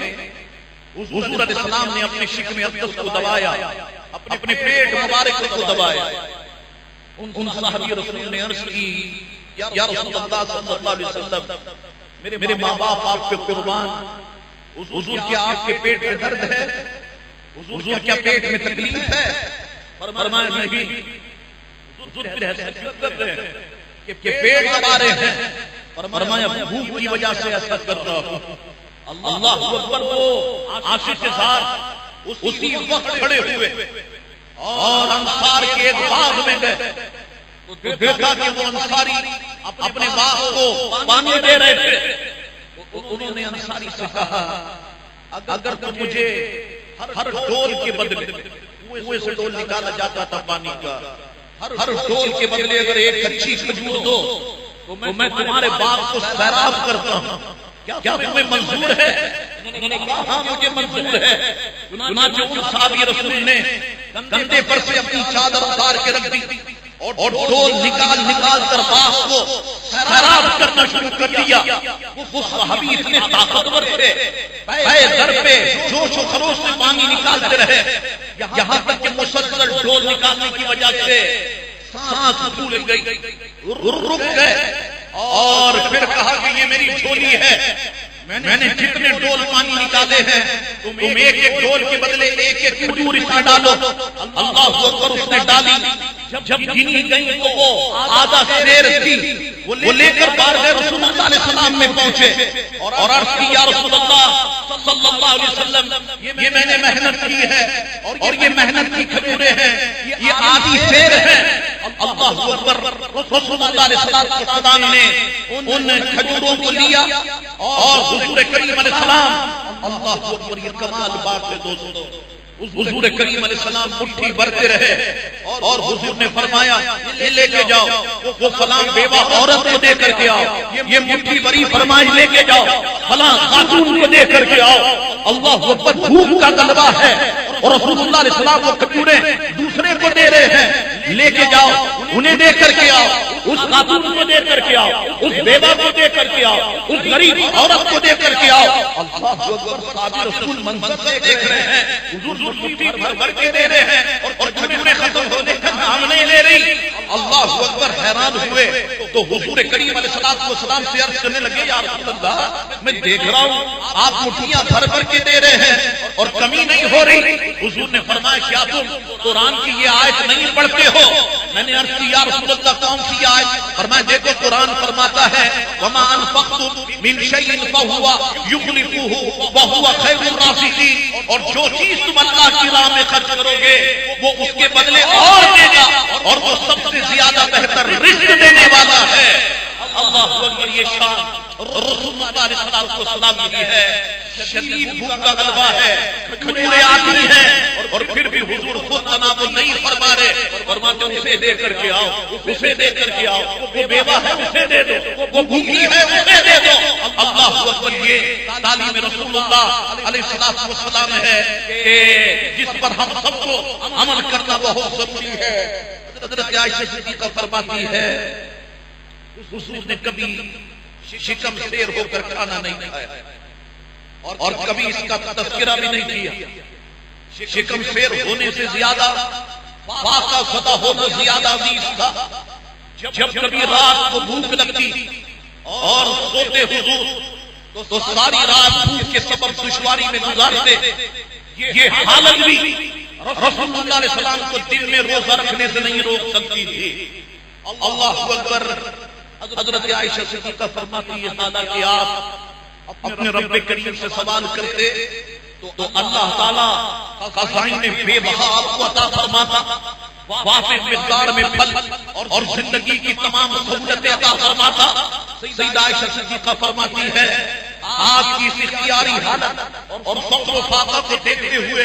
C: حضور علیہ السلام نے اپنے شکم اقدس کو دبایا اپنے پیٹ مبارک کو دبایا۔ ان صحابی رسول نے عرض کی یا رسول اللہ صلی اللہ علیہ وسلم میرے ماں باپ آپ پہ قربان، حضور کیا آپ کے پیٹ میں درد ہے؟ حضور کیا پیٹ میں تکلیف ہے؟ فرمایا نہیں، حضور پھر حیثیت کر رہے ہیں کہ پیٹ دبا رہے ہیں۔ فرمایا بھوک کی وجہ سے ایسا کر رہا ہوں۔ اللہ اکبر، وہ عاشق زار اسی وقت کھڑے ہوئے اور انصار کے ایک باغ میں گئے تو دیکھا کہ وہ انصاری اپنے باغ کو پانی دے رہے تھے۔ انہوں نے انصاری سے کہا اگر تو مجھے ہر ڈول کے بدلے، کنویں سے ڈول نکالا جاتا تھا پانی کا، ہر ڈول کے بدلے اگر ایک اچھی کھجور دو تو میں تمہارے باغ کو سیراب کرتا ہوں، کیا تمہیں منظور ہے؟ انہوں نے کہا ہاں مجھے منظور ہے۔ چنانچہ ان صحابی رسول نے کندھے پر سے اپنی چادر اتار کے رکھ دی اور ڈول نکال کر باغ کو سیراب کرنا شروع کر دیا۔ وہ صحابی اتنے طاقتور تھے، پے در پہ جوش و خروش سے پانی نکالتے رہے، یہاں تک کہ مسلسل ڈول نکالنے کی وجہ سے سانس پھول گئی، رک گئے اور پھر کہا کہ یہ میری جھولی ہے، میں نے جتنے ڈول پانی نکالے ہیں تم ایک ایک ڈول کے بدلے ایک ایک کھجور اس میں ڈالو۔ اللہ اکبر، اس نے ڈالی۔ جب گنی گئی تو وہ آدھا سیر تھی، وہ لے کر بارگاہ رسول اللہ علیہ السلام میں پہنچے اور عرض کی یا رسول اللہ صلی اللہ علیہ وسلم، یہ میں نے محنت کی ہے اور یہ محنت کی کھجوریں ہیں، یہ آدھی سیر ہے۔ اللہ اکبر، رسول اللہ علیہ السلام نے ان کھجوروں کو لیا اور حضور کریم علیہ السلام، اللہ اکبر، یہ کمال بات ہے دوستو، حضور کریم علیہ السلام مٹھی بھرتے رہے اور حضور نے فرمایا یہ لے کے جاؤ، وہ فلاں بیوہ عورت کو دے کر کے آؤ، یہ مٹھی بھری فرمائی لے کے جاؤ، فلاں خاتون کو دے کر کے آؤ۔ اللہ اکبر، بھوک کا غلبہ ہے اور رسول اللہ علیہ السلام وہ کھجوریں دوسرے کو دے رہے ہیں، لے کے جاؤ، انہیں دے کر کے آؤ، اس خاتون کو دے کر کے آؤ، اس بیوہ کو دے کر کے آؤ، اس غریب عورت کو دے کر کے آؤ۔ اللہ اکبر، صحابہ رسول منظر سے دیکھ رہے ہیں، حضور مٹھی بھر کے دے رہے ہیں اور کھجوریں ختم ہونے کا نام نہیں لے رہی۔ اللہ اکبر، حیران ہوئے تو حضور کریم علیہ السلام سے عرض کرنے لگے یا رسول اللہ، میں دیکھ رہا ہوں آپ مٹھیاں بھر بھر کے دے رہے ہیں اور کمی نہیں ہو رہی۔ حضور نے فرمایا کیا تم قرآن کی یہ آیت نہیں پڑھتے ہو؟ میں نے عرض کی یا رسول اللہ کون سی آیت؟ فرمایا دیکھو قرآن فرماتا ہے وَمَا أَنفَقْتُم مِّن شَيْءٍ فَهُوَ يُخْلِفُهُ وَهُوَ خَيْرُ الرَّازِقِينَ، اور جو چیز تم اللہ کی راہ میں خرچ کرو گے وہ اس کے بدلے اور دے گا اور وہ سب سے زیادہ بہتر رزق دینے والا ہے۔ اللہ اکبر، یہ شان رسول اللہ علیہ السلام کی ہے۔ شدید بھوک کا غلبہ ہے، کھجوریں آتی ہیں اور پھر بھی حضور خود تناول نہیں فرما رہے، فرماتے اسے دے کر کے آؤ، اسے دے کر کے آؤ، وہ بیوہ ہے اسے دے دو، وہ بھوکی ہے اسے دے دو۔ اللہ اکبر، یہ تعلیم رسول اللہ علیہ السلام ہے کہ جس پر ہم سب کو عمل کرنا بہت ضروری ہے۔ حضرت عائشہ صدیقہ فرماتی ہے حضور نے کبھی شکم سیر ہو کر کھانا نہیں کھایا اور کبھی اس کا تذکرہ بھی نہیں کیا۔ شکم سیر ہونے سے زیادہ فاقہ زدہ ہونا زیادہ عزیز تھا۔ جب کبھی رات کو بھوک لگتی اور سوتے حضور تو ساری رات بھوک کے سبب دشواری میں گزارتے۔ یہ حالت بھی رسول اللہ علیہ السلام کو دن میں روزہ رکھنے سے نہیں روک سکتی تھی۔ اللہ اکبر، حضرت عائشہ صدیقہ فرماتی ہے حالانکہ آپ اپنے رب کریم سے سوال کرتے تو اللہ تعالیٰ خزائن بے بہا آپ کو عطا فرماتا، وافر مقدار میں پھل اور زندگی کی تمام سہولتیں عطا فرماتا۔ سیدہ عائشہ صدیقہ فرماتی ہے آپ کی اس اختیاری حالت اور فقر و فاقہ کو دیکھتے ہوئے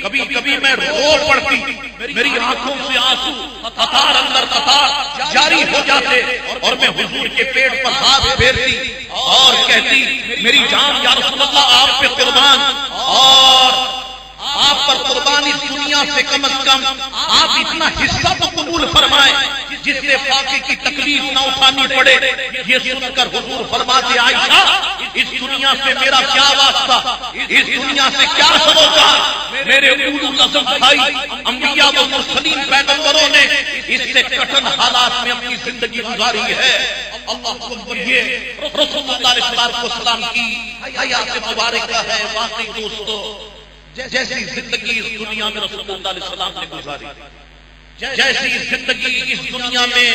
C: کبھی کبھی میں رو پڑتی، میری آنکھوں سے آنسو قطار اندر قطار جاری ہو جاتے اور میں حضور کے پیٹ پر ہاتھ پھیرتی اور کہتی میری جان یا رسول اللہ آپ پہ قربان، اور آپ پر قربان اس دنیا سے کم از کم آپ اتنا حصہ تو قبول فرمائیں جس سے فاقے کی تکلیف نہ اٹھانی پڑے. یہ سن کر حضور فرماتے عائشہ اس دنیا سے میرا کیا واسطہ, اس دنیا سے کیا سروکار. میرے اولو العزم بھائی انبیاء و مرسلین پیغمبروں نے اس سے کٹھن حالات میں اپنی زندگی گزاری ہے. اللہ اکبر. یہ رسول اللہ علیہ السلام کی حیات مبارکہ ہے. واقعی دوستو جیسی زندگی اس دنیا میں رسول اللہ علیہ السلام نے گزاری, جیسی زندگی اس دنیا میں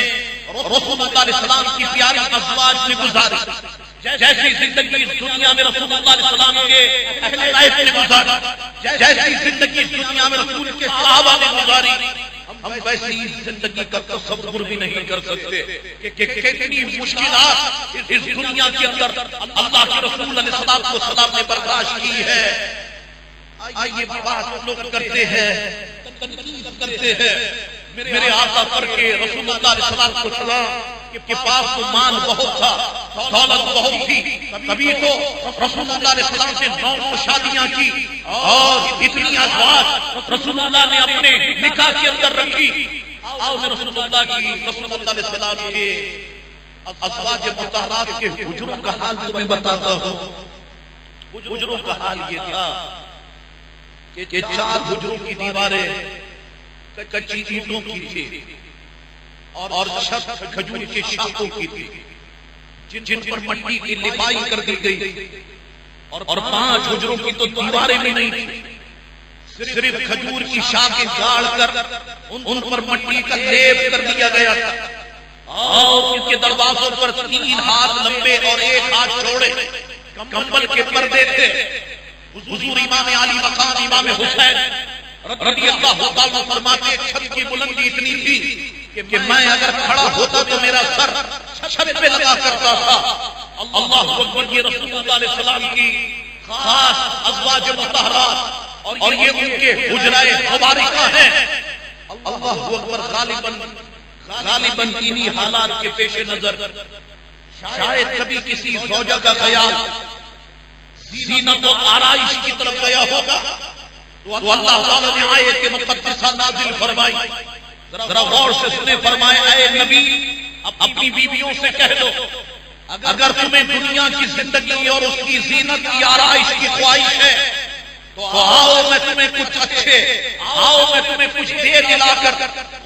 C: رسول اللہ علیہ السلام کی پیاری ازواج نے گزاری, جیسی زندگی اس دنیا میں رسول اللہ علیہ السلام کے اہل بیت نے گزاری, جیسی زندگی اس دنیا میں رسول کے صحابہ نے گزاری, ہم ویسی زندگی کا تصور بھی نہیں کر سکتے کہ کتنی مشکلات اس دنیا کے اندر اللہ کے رسول علیہ السلام نے برداشت کی ہے. آئیے بات لوگ کرتے ہیں, تنقید کرتے ہیں میرے آقا پر کے رسول اللہ علیہ السلام کے پاس تو مال بہت تھا, دولت بہت تھی, کبھی تو رسول اللہ علیہ السلام سے 9 شادیاں کی اور اتنی ازواج رسول اللہ نے اپنے نکاح کے اندر رکھی. اور میں رسول اللہ علیہ السلام کے ازواج مطہرات کے حجروں کا حال تمہیں بتاتا ہوں. حجروں کا حال یہ تھا کہ 4 حجروں کی دیواریں کچی اینٹوں کی تھی اور چھت کھجور کے شاخوں کی تھی جن پر مٹی کی لپائی کر دی گئی, اور 5 حجروں کی تو دیواریں بھی نہیں تھی, صرف کھجور کی شاخیں گاڑ کر ان پر مٹی کا لیپ کر دیا گیا تھا, اور ان کے دروازوں پر 3 ہاتھ لمبے اور 1 ہاتھ چوڑے کمبل کے پردے تھے. حضور امام علی مقام امام حسین رضی اللہ تعالیٰ فرماتے چھت کی بلندی اتنی تھی کہ میں اگر کھڑا ہوتا تو میرا سر چھت پہ لگا کرتا تھا. اللہ اکبر. یہ رسول اللہ علیہ السلام کی خاص ازواج مطہرات اور یہ ان کے حجرائے مبارکہ ہیں. اللہ اکبر. غالباً انہی حالات کے پیش نظر شاید کبھی کسی زوجہ کا خیال زینت و آرائش کی طرف گیا ہوگا تو اللہ تعالیٰ نے آیت مقدسہ نازل فرمائی. ذرا غور سے سنے. فرمائے اے نبی اپنی بیویوں سے کہہ دو اگر تمہیں دنیا کی زندگی اور اس کی زینت کی آرائش کی خواہش ہے تو آؤ میں تمہیں کچھ اچھے, آؤ میں تمہیں کچھ دے دلا کر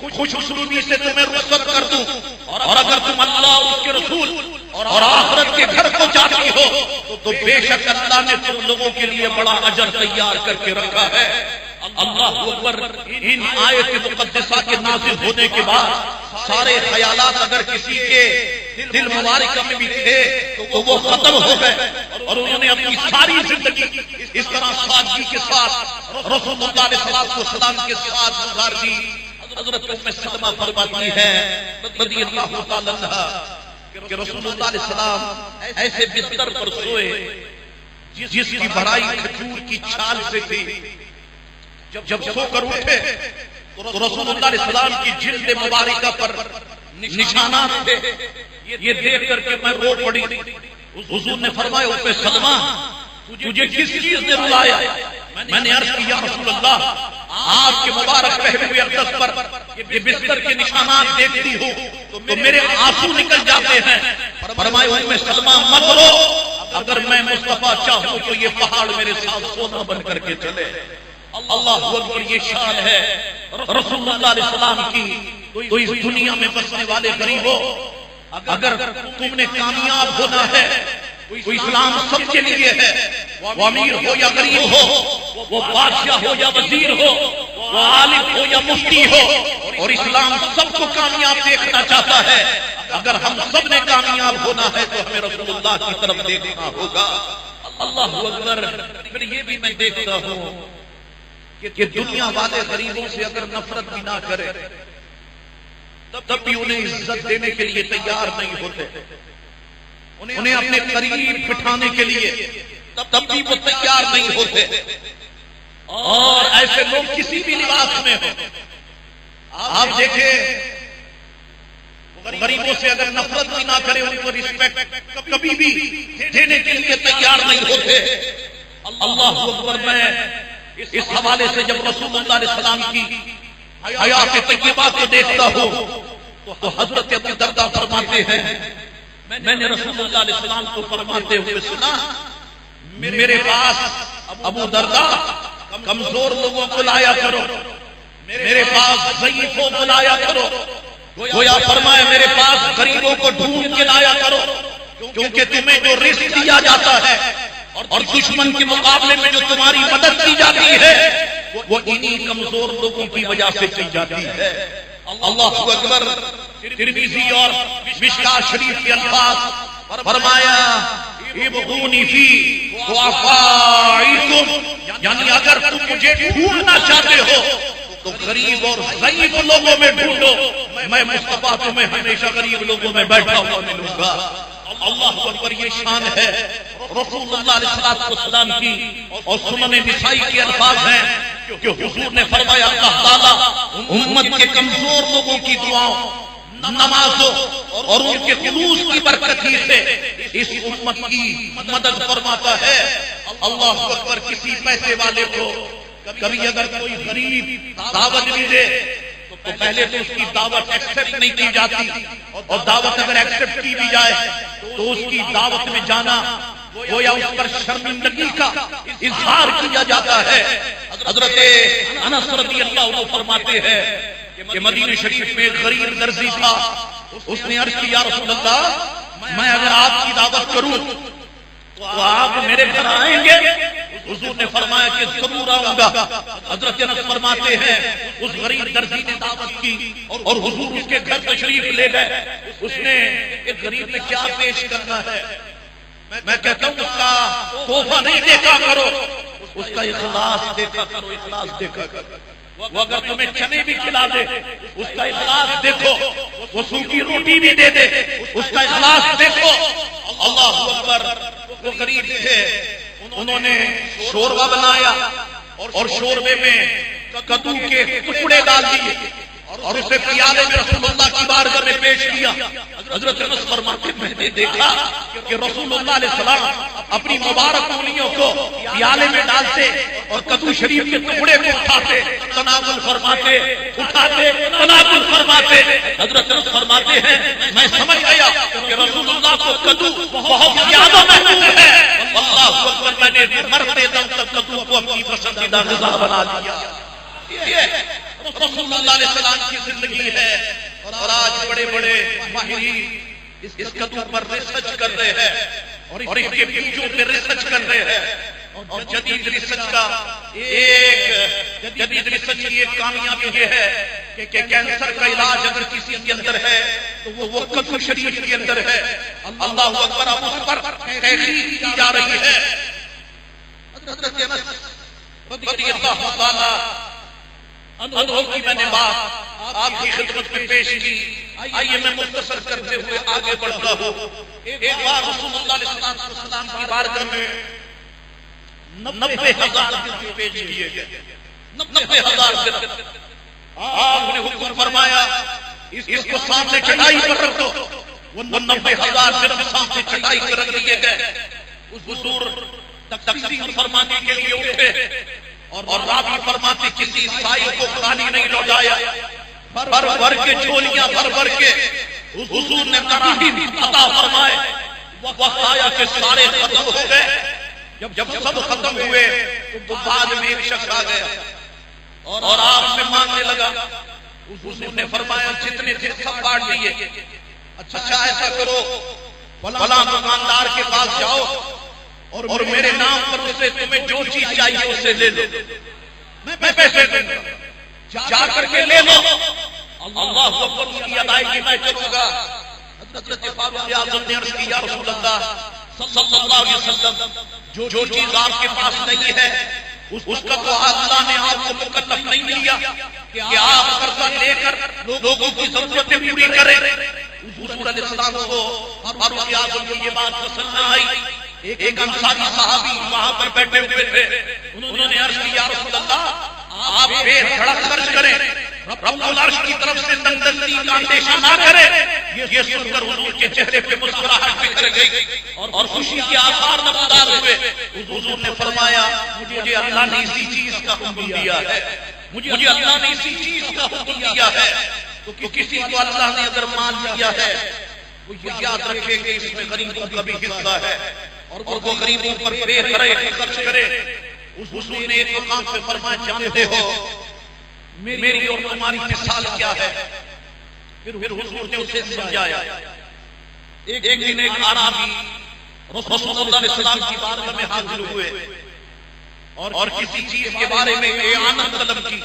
C: خوش اسلوبی سے تمہیں رخصت کر دوں. اور اگر تم اللہ اور اس کے رسول اور آخرت کے گھر کو چاہتی ہو تو بے شک اللہ نے تم لوگوں کے لیے بڑا اجر تیار کر کے رکھا ہے. اللہ اکبر. ان آیت مقدسہ کے نازل ہونے کے بعد سارے خیالات اگر کسی کے دل مبارکہ میں بھی تھے تو وہ ختم ہو گئے, اور انہوں نے اپنی ساری زندگی اس طرح سادگی کے ساتھ رسول اللہ علیہ السلام کے ساتھ گزار دی. حضرت ام سلمہ فرماتی ہے رضی اللہ تعالی عنہا کہ رسول اللہ علیہ السلام ایسے بستر پر سوئے جس کی بھرائی کھجور کی چھال سے تھی. جب سو کر اٹھے تو رسول اللہ علیہ السلام کی جلد مبارکہ پر نشانات تھے. یہ دیکھ کر کے میں رو پڑی. حضور نے فرمایا ام سلمہ تجھے کس چیز نے رلایا؟ میں نے عرض کیا رسول اللہ آپ کے مبارک پہلے ہوئے اقدس پر یہ بستر کے نشانات دیکھتی ہوں تو میرے آنسو نکل جاتے ہیں. فرمایا ام سلمہ مت رو, اگر میں مصطفیٰ چاہوں تو یہ پہاڑ میرے ساتھ سونا بن کر کے چلے. اللہ اکبر. یہ شان ہے رسول اللہ علیہ السلام کی. تو اس دنیا میں بسنے والے غریبوں اگر تم نے کامیاب ہونا ہے تو اسلام سب کے لیے ہے. وہ امیر ہو یا غریب ہو, وہ بادشاہ ہو یا وزیر ہو, وہ عالم ہو یا مفتی ہو, اور اسلام سب کو کامیاب دیکھنا چاہتا ہے. اگر ہم سب نے کامیاب ہونا ہے تو ہمیں رسول اللہ کی طرف دیکھنا ہوگا. اللہ اکبر. پھر یہ بھی میں دیکھتا ہوں کہ دنیا والے غریبوں سے اگر نفرت بھی نہ کرے تب بھی انہیں عزت دینے کے لیے تیار نہیں ہوتے, انہیں اپنے قریب بٹھانے کے لیے تب بھی وہ تیار نہیں ہوتے. اور ایسے لوگ کسی بھی لباس میں ہوں, آپ دیکھیں غریبوں سے اگر نفرت بھی نہ کرے ان کو رسپیکٹ کبھی بھی دینے کے لیے تیار نہیں ہوتے. اللہ اکبر. اس حوالے سے جب رسول اللہ علیہ السلام کی حیات طیبہ کو دیکھتا ہو تو حضرت ابو درداء فرماتے ہیں میں نے رسول اللہ علیہ السلام کو فرماتے ہوئے سنا میرے پاس ابو درداء کمزور لوگوں کو لایا کرو، میرے پاس ضعیفوں کو لایا کرو، گویا فرمایا میرے پاس غریبوں کو ڈھونڈ کے لایا کرو، کیونکہ تمہیں جو رزق دیا جاتا ہے اور دشمن کے مقابلے میں جو تمہاری مدد کی جاتی ہے وہ انہی کمزور لوگوں کی وجہ سے کی جاتی ہے۔ اللہ اکبر۔ ترمذی اور مشکاۃ شریف کے الفاظ فرمایا ابغونی فی ضعفائکم، یعنی اگر تم مجھے ڈھونڈنا چاہتے ہو تو غریب اور ضعیف لوگوں میں ڈھونڈو، میں مصطفیٰ تمہیں ہمیشہ غریب لوگوں میں بیٹھا ہوا ملوں گا۔ اللہ اکبر۔ یہ شان ہے رسول اللہ علیہ السلام کی، اور سنن نسائی کے الفاظ ہیں کہ حضور نے فرمایا اللہ تعالیٰ امت کے کمزور لوگوں کی دعاؤں، نمازوں اور ان کے خلوص کی برکت ہی سے اس امت کی مدد فرماتا ہے۔ اللہ اکبر۔ کسی پیسے والے کو کبھی اگر کوئی غریب دعوت بھی دے تو پہلے تو اس کی دعوت ایکسپٹ نہیں کی جاتی، اور دعوت اگر ایکسپٹ کی بھی جائے تو اس کی دعوت میں جانا گویا اس پر شرمندگی کا اظہار کیا جاتا ہے۔ حضرت انس رضی اللہ عنہ فرماتے ہیں کہ مدینہ شریف میں ایک غریب درزی تھا، اس نے عرض کی یا رسول اللہ میں اگر آپ کی دعوت کروں تو آپ میرے گھر آئیں گے؟ حضور نے فرمایا کہ ضرور آؤں گا۔ حضرت انس فرماتے ہیں اس غریب درزی نے دعوت کی اور حضور اس کے گھر تشریف لے گئے۔ اس نے ایک غریب نے کیا پیش کرنا ہے، میں کہتا ہوں اس کا تحفہ نہیں دیکھا کرو، اس کا اخلاص دیکھا کرو، اخلاص دیکھا کرو۔ وہ اگر تمہیں چنے بھی کھلا دے اس کا اخلاص دیکھو، وہ سوکھی روٹی بھی دے دے اس کا اخلاص دیکھو۔ اللہ اکبر۔ وہ غریب تھے، انہوں نے شوربہ بنایا اور شوربے میں کدو کے ٹکڑے ڈال دیے اور اسے پیالے میں رسول اللہ کی بارگاہ میں پیش کیا۔ حضرت انس فرماتے میں نے دیکھا کہ رسول اللہ علیہ السلام اپنی مبارک انگلیوں کو پیالے میں ڈالتے اور کدو شریف کے ٹکڑے کو اٹھاتے، تناول فرماتے، اٹھاتے تناول فرماتے۔ حضرت انس فرماتے ہیں میں سمجھ گیا کہ رسول اللہ کو کدو بہت زیادہ محبوب ہے۔ اللہ اکبر۔ میں نے مرتے دم تک کدو کو اپنی پسندیدہ غذا بنا لیا۔ رسول اللہ علیہ السلام کی زندگی ہے، اور آج بڑے بڑے ماہرین اس کدو پر ریسرچ کر رہے ہیں اور اس کے بیجوں پہ ریسرچ کر رہے ہیں، اور جدید ریسرچ کا جدید ریسرچ کی ایک کامیابی یہ ہے کہ کینسر کا علاج اگر کسی کے اندر ہے تو وہ کدو شریف کے اندر ہے۔ اللہ اکبر۔ اب اس پر تحقیق کی جا رہی ہے۔ حضرت انس رضی اللہ تعالی عنہ کی میں نے بات آپ کی خدمت میں پیش کی۔ آئیے میں مختصر کرتے ہوئے آگے بڑھتا ہوں۔ ایک بار رسول اللہ علیہ السلام کی بارگاہ میں 90,000 درہم پیش کیے گئے۔ 90,000 درہم۔ آپ نے حکم فرمایا اس کو سامنے چٹائی پر رکھ دو۔ وہ 90,000 درہم سامنے چٹائی پر رکھ دیے گئے۔ حضور تقسیم فرمانے کے لیے اٹھے اور راوی فرماتے کسی سائی کو خالی نہیں لوٹایا، بھر بھر کے جھولیاں بھر بھر کے حضور نے تراہیم عطا فرمائے۔ وقت آیا کہ سارے ختم ہو گئے۔ جب سب ختم ہوئے تو بعد میں ایک شخص آ گیا اور آپ سے مانگنے لگا۔ حضور نے فرمایا جتنے تھے سب بانٹ دیے۔ اچھا ایسا کرو فلاں دکاندار کے پاس جاؤ اور میرے نام پر اسے تمہیں جو چیز چاہیے اسے لے لو، میں پیسے دوں گا، جا کر کے لے لو۔ اللہ اکبر۔ اس کی ادائیگی میں کروں گا۔ حضرت فاروق اعظم نے عرض کی یا رسول اللہ صلی اللہ علیہ وسلم جو چیز آپ کے پاس نہیں ہے اس کا تو اللہ نے آپ کو مکلف نہیں لیا کہ آپ قرضہ لے کر لوگوں کی ضرورتیں پوری کریں۔ حضور علیہ السلام کو فاروق اعظم کی یہ بات پسند نہ آئی۔ ایک انصاری صحابی وہاں پر بیٹھے ہوئے تھے، انہوں نے عرض کی یا رسول اللہ آپ بے دھڑک خرچ کریں، رب العرش کی طرف سے تندرستی کا اندیشہ نہ کرے۔ یہ سن کر حضور کے چہرے پہ مسکراہٹ بکھر گئی اور خوشی کے آثار نمودار ہوئے۔ حضور نے فرمایا مجھے اللہ نے اسی چیز کا حکم دیا ہے، مجھے اللہ نے اسی چیز کا حکم دیا ہے۔ تو کسی کو اللہ نے اگر مان دیا ہے وہ یاد رکھے کہ اس میں غریبوں کا بھی حصہ ہے اور وہ غریبوں پر بے کرے خرچ کرے۔ حضور نے ایک مقام پہ فرمایا جانتے ہو میری اور تمہاری مثال کیا ہے؟ پھر حضور نے اسے سمجھایا۔ ایک دن ایک اعرابی رسول اللہ علیہ وسلم کی بارگاہ میں حاضر ہوئے اور کسی چیز کے بارے میں اعانت طلب کی۔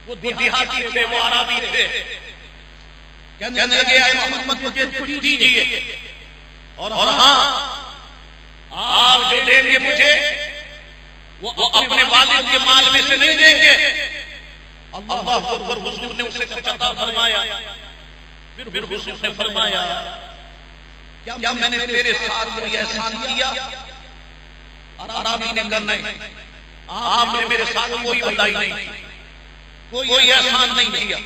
C: وہ دیہاتی تھے، وہ اعرابی تھے، کہنے لگے اے محمد مجھے کچھ دیجیے، اور ہاں آپ جو دیں گے مجھے وہ اپنے والد کے مال میں سے نہیں دیں گے۔ اللہ اکبر۔ حضور نے اسے کچھ عطا فرمایا۔ پھر حضور نے فرمایا کیا میں نے تیرے ساتھ کوئی احسان کیا؟ اعرابی نے کہا نہیں، آپ نے میرے ساتھ کوئی بھلائی نہیں کی، کوئی احسان نہیں کیا،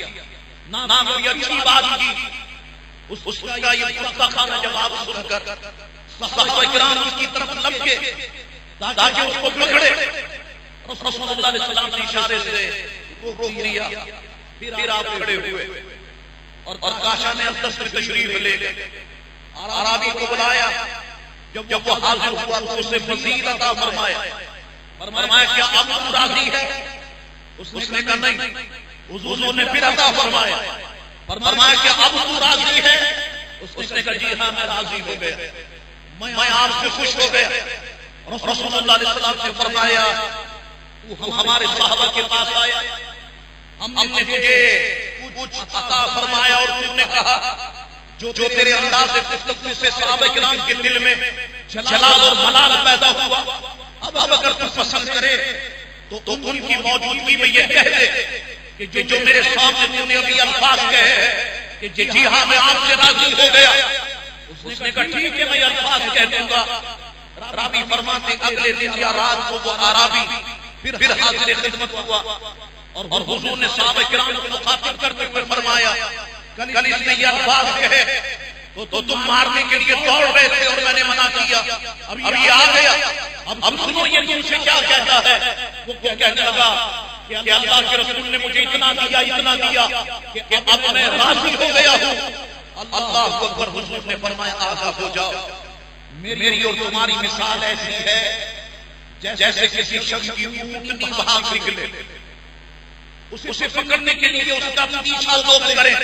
C: نہ کوئی اچھی بات کی۔ اس کا یہ پختہ خانہ جواب سن کر صحابہ کرام اس کی طرف لپکے تاکہ اس کو پکڑے۔ رسول اللہ علیہ وسلم نے اشارے سے روک دیا۔ پھر آپ کھڑے ہوئے اور کاشا نے اقدس میں تشریف لے گئے۔ اعرابی کو بلایا، جب وہ حاضر ہوا تو اسے مزید عطا فرمایا۔ کیا اب تو راضی ہے؟ اس نے کہا نہیں۔ حضور نے پھر عطا فرمایا کیا اب تو راضی ہے؟ اس نے کہا جی ہاں میں راضی ہو گیا، میں آپ سے خوش ہو گیا۔ رسول اللہ علیہ وسلم نے فرمایا تو ہمارے صحابہ کے پاس آیا، ہم نے تجھے کچھ عطا فرمایا اور تم نے کہا جو تیرے انداز گفتگو سے صحابہ کرام کے دل میں جلال اور ملال پیدا ہوا، اب اگر تو پسند کرے تو ان کی موجودگی میں یہ کہہ دے کہ جو میرے سامنے تم نے ابھی الفاظ کہے کہ جی ہاں میں آپ سے راضی ہو گیا۔ اس نے کہا ٹھیک ہے میں الفاظ کہہ دوں گا۔ رابی فرماتے اگلے دن یا رات کو وہ اعرابی پھر حاضر خدمت ہوا اور حضور نے صحابہ کرام کو مخاطب کرتے ہوئے فرمایا کل اس نے یہ الفاظ کہے تو تم مارنے کے لیے دوڑ رہے تھے اور میں نے منع کیا، اب یہ آ گیا، اب سنو یہ تم سے کیا کہتا ہے۔ وہ کہنے لگا کہ اللہ کے رسول نے مجھے اتنا دیا کہ اب میں راضی ہو گیا ہوں۔ اللہ اکبر۔ حضور نے فرمایا آگاہ ہو جاؤ، میری اور تمہاری مثال ایسی ہے جیسے کسی شخص کی اونٹنی بھاگ نکلے، اسے پکڑنے کے لیے اس کا پیچھا لوگ کریں،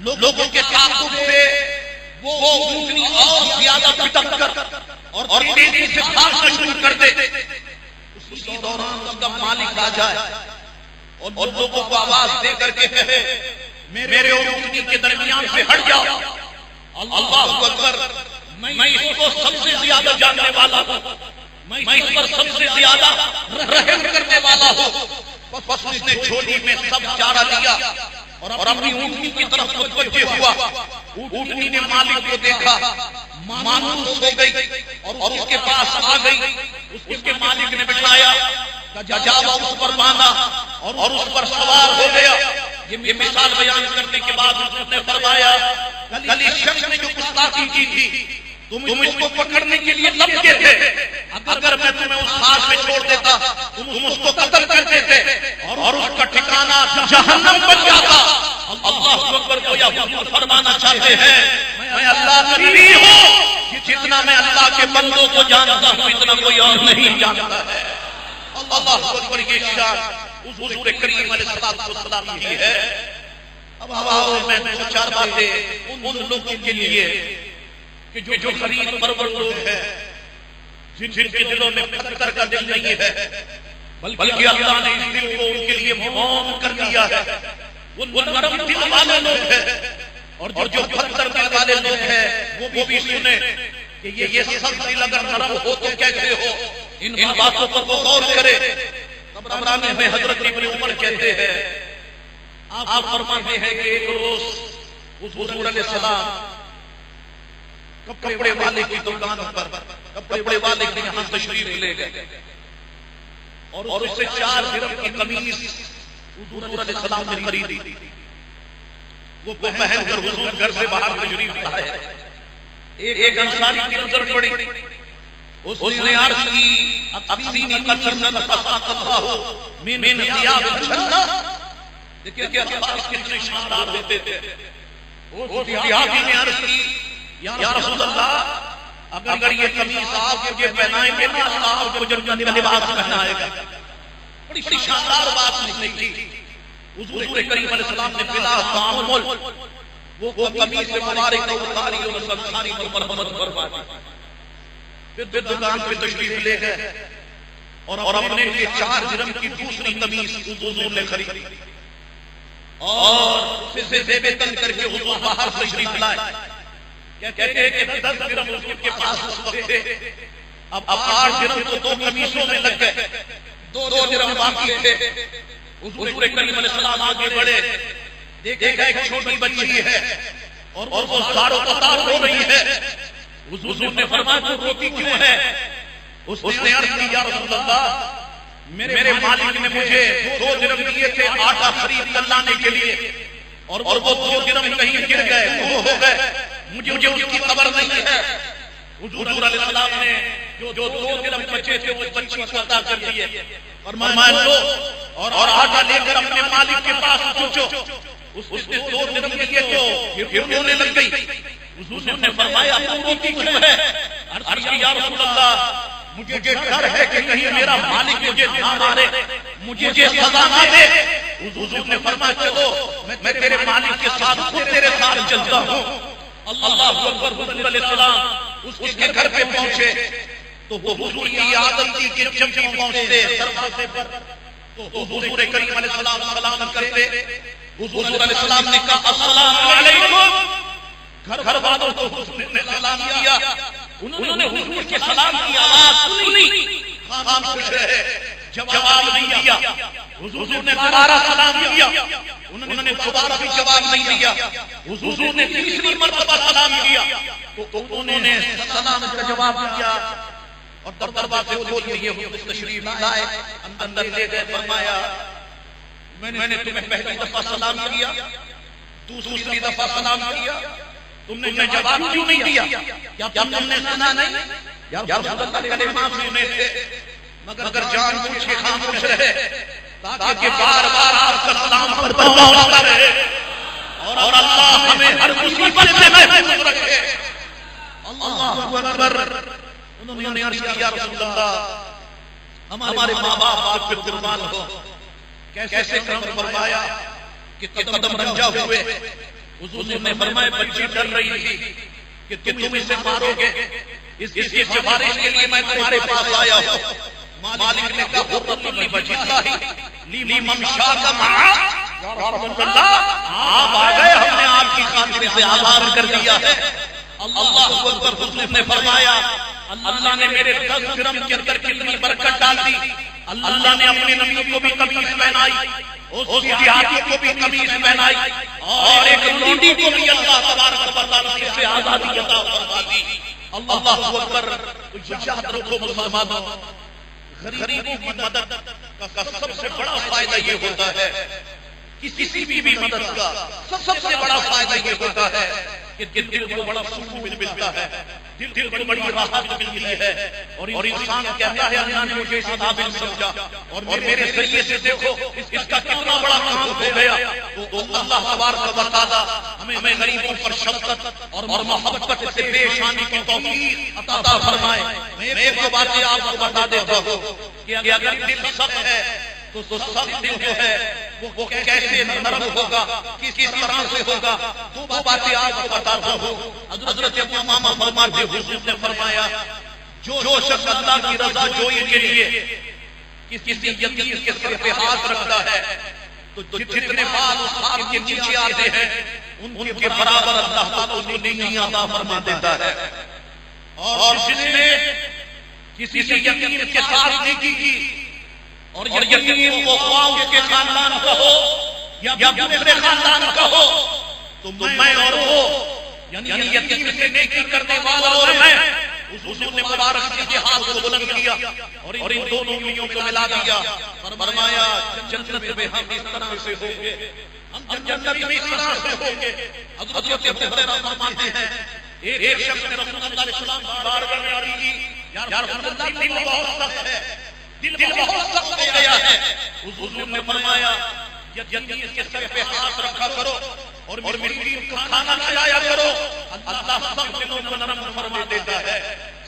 C: لوگوں کے تعاقب سے وہ اونٹنی اور زیادہ پٹک کر اور تیزی سے بھاگنا شروع کر دے۔ اسی دوران اس کا مالک آ جائے اور لوگوں کو آواز دے کر کے کہے میرے اور اونٹنی کے درمیان سے ہٹ جاؤ۔ اللہ اکبر۔ میں اس کو سب سے زیادہ جاننے والا ہوں، میں اس پر سب سے زیادہ رحم کرنے والا ہوں۔ بس اس نے جھولی میں سب چارہ لیا اور اپنی اونٹنی کی طرف متوجہ ہوا۔ اونٹنی نے مالک کو دیکھا، مانوس ہو گئی اور اس کے پاس آ گئی۔ اس کے مالک نے بٹھایا، جاوا اس پر باندھا اور اس پر سوار ہو گیا۔ یہ مثال بیان کرنے کے بعد اس نے فرمایا کل اس شخص نے جو گستاخی کی تھی تم اس کو پکڑنے کے لیے لپکے تھے، اگر میں تمہیں اس خاص میں چھوڑ دیتا تم اس کو قتل کر دیتے اور اس کا ٹھکانہ جہنم بن جاتا۔ اللہ اکبر۔ کو یا حضور فرمانا چاہتے ہیں میں اللہ کا نبی ہوں، جتنا میں اللہ کے بندوں کو جانتا ہوں اتنا کوئی اور نہیں جانتا ہے۔ اللہ اکبر۔ یہ شان حضور کریم علیہ السلام کی ہے۔ اب آؤ میں دو چار باتیں ان لوگوں کے لیے کہ جو غریب پرور لوگ ہیں، جن کے دلوں میں پتھر کا دل نہیں ہے، بلکہ اللہ نے اس دل کو ان کے لیے موم کر دیا ہے۔ وہ نرم دل والے لوگ ہیں اور جو پتھر دل والے لوگ ہیں وہ بھی سنیں کہ یہ سخت دل اگر نرم ہو تو کیسے ہو۔ ان باتوں پر وہ غور کرے۔ طبرانی میں حضرت ابن عمر کہتے ہیں آپ فرماتے ہیں کہ ایک روز حضور علیہ السلام کپڑے والے کی دکان پر کپڑے والے کے یہاں تشریف لے گئے اور اس سے 4 درہم کی قمیص حضور علیہ السلام نے خریدی، وہ پہن کر حضور گھر سے باہر تشریف لائے. ایک انصاری کی نظر پڑی، اس نے عرض کی ابسینی قصرن فساق اللہ من ثیاب الجنہ. دیکھیں الفاظ کتنے شاندار ہوتے تھے. اس صحابی نے عرض کی یا رسول اللہ اگر یہ قمیص آپ مجھے پہنائیں گے تو اللہ آپ کو جنت کا لباس پہنائے گا. بڑی شاندار بات نہیں تھی. حضور کریم علیہ السلام نے بلا تعامل وہ قمیص مبارک کو اتاری اور سنساری پر مرحمت فرما دی. پھر دکان پہ تشریف لے گئے اور اپنے لیے 4 درہم کی دوسری قمیص حضور نے خریدی اور اسے بے تن کر کے حضور باہر تشریف لائے. کہتے ہیں کہ 10 درہم حضور کے پاس اس وقت تھے. اب 8 درہم تو 2 قمیصوں میں لگ گئے، 2 درہم باقی تھے. حضور کریم علیہ السلام آگے بڑھے، دیکھا ایک چھوٹی بچی ہے اور وہ زارو قطار ہو رہی ہے. حضور نے فرمایا تو روتی کیوں ہے؟ اس نے عرض کی یا رسول اللہ میرے مالک نے مجھے 2 درہم دیے تھے آٹا خرید کر لانے کے لیے اور وہ 2 درہم کہیں گر گئے، وہ ہو گئے، مجھے اس کی خبر نہیں ہے. حضور علیہ السلام نے جو 2 درہم بچے تھے وہ بچی کو عطا کر دیے. فرمایا لو اور آٹا لے کر اپنے مالک کے پاس پہنچو. اس نے 2 درہم لیے تو پھر رونے لگ گئی. حضور نے فرمایا تو روتی کیوں ہے؟ عرض کی یا رسول اللہ مجھے ڈر ہے کہ کہیں میرا مالک مجھے نہ مارے، مجھے سزا نہ دے. حضور نے فرمایا چلو میں تیرے مالک کے ساتھ خود تیرے ساتھ چلتا ہوں. اللہ اکبر. حضور علیہ السلام اس کے گھر پہ پہنچے تو وہ حضور کی عادت تھی کہ جب بھی پہنچتے دروازے پر تو حضور کریم علیہ السلام سلام کرتے. حضور علیہ السلام نے کہا السلام علیکم. گھر والوں کو حضور نے سلام کیا. انہوں نے حضور کے سلام کی آواز سنی، خاموش رہے، جواب نہیں دیا. حضور نے دوبارہ سلام کیا، انہوں نے دوبارہ بھی جواب نہیں دیا. حضور نے تیسری مرتبہ سلام کیا تو انہوں نے سلام کا جواب دیا اور دروازے کھول دیے. حضور تشریف لائے، اندر لے گئے. فرمایا میں نے تمہیں پہلی دفعہ سلام کیا، دوسری دفعہ سلام کیا، تم نے جواب کیوں نہیں دیا؟ کیا تم نے سنا نہیں؟ یا رسول اللہ کلمات سنے تھے مگر جان بوجھ کے خاموش رہے تاکہ بار بار آپ کا سلام پر پہنچتا رہے اور اللہ ہمیں ہر مصیبت سے محفوظ رکھے. اللہ اکبر. انہوں نے عرض کیا یا رسول اللہ ہمارے ماں باپ آپ پہ قربان ہو. کیسے کرم فرمایا کہ قدم رنجا ہوئے. حضور نے فرمایا بچی ڈر رہی تھی کہ تم اسے مارو گے، اس کی سفارش کے لیے میں تمہارے پاس آیا ہوں. مالک نے کہا حرۃ لوجہ اللہ لی ممشا کا معا. یا رسول اللہ آپ آ گئے، ہم نے آپ کی خاطر سے آزاد کر دیا ہے. اللہ اکبر. حضور نے فرمایا اللہ نے میرے 10 درہم کے اندر کتنی برکت ڈال دی. اللہ نے اپنے نبی کو بھی قمیص پہنائی، اس دیہاتی کو بھی قمیص پہنائی اور ایک لونڈی کو بھی اللہ تبارک و تعالی سے آزادی عطا فرما دی. اللہ اکبر. یاد رکھو مسلمانوں، غریبوں کی مدد کا سب سے بڑا فائدہ یہ ہوتا ہے، کسی بھی مدد کا سب سے بڑا فائدہ یہ ہوتا ہے کہ دل کو بڑا سکون ملتا ہے، دل کو بڑی راحت ملتی ہے اور انسان کہتا ہے اللہ نے مجھے اس قابل سمجھا اور میرے ذریعے سے دیکھو اس کا کتنا بڑا کام ہو گیا. تو اللہ تبارک و تعالی ہمیں غریبوں پر شفقت اور محبت سے پیش آنے کی توفیق عطا فرمائے. میں ایک باتیں آپ کو بتا دیتا ہوں کہ اگر دل سخت ہے تو سخت دل جو ہے وہ کیسے نرم ہوگا، کس طرح سے ہوگا. 2 باتیں آپ کو بتاتا ہوں. حضرت ابو امامہ فرماتے حضور نے فرمایا جو شخص اللہ کی رضا جوئی کے لیے کسی یتیم کے سر پہ ہاتھ رکھتا ہے تو جتنے بال اس ہاتھ کے نیچے آتے ہیں ان کے برابر اللہ تعالیٰ انہیں نیکیاں عطا فرما دیتا ہے. اور جس نے کسی یتیم کے ساتھ نیکی کی اور یتیم کو خواہ اس کے خاندان کا ہو یا دوسرے خاندان کا ہو تو میں اور وہ یعنی یتیم سے نیکی کرنے والا اور میں حضور نے مبارک کے ہاتھ کو بلند کیا اور ان دونوں انگلیوں کو ملا دیا، فرمایا جنت میں ہم اس طرح سے ہوں گے، ہم جنت میں اس طرح سے ہوں گے۔ حضرت ابو ہریرہ فرماتے ہیں ایک شخص نے رسول اللہ علیہ السلام کی بارگاہ میں عرض کی، یا رسول اللہ دل بہت سخت ہے، دل بہت سخت ہو گیا ہے۔ حضور نے فرمایا جلدی اس کے سر پہ ہاتھ رکھا کرو اور مسکین کو کھانا کھلایا کرو، اللہ سخت دلوں کو نرم فرما دیتا ہے،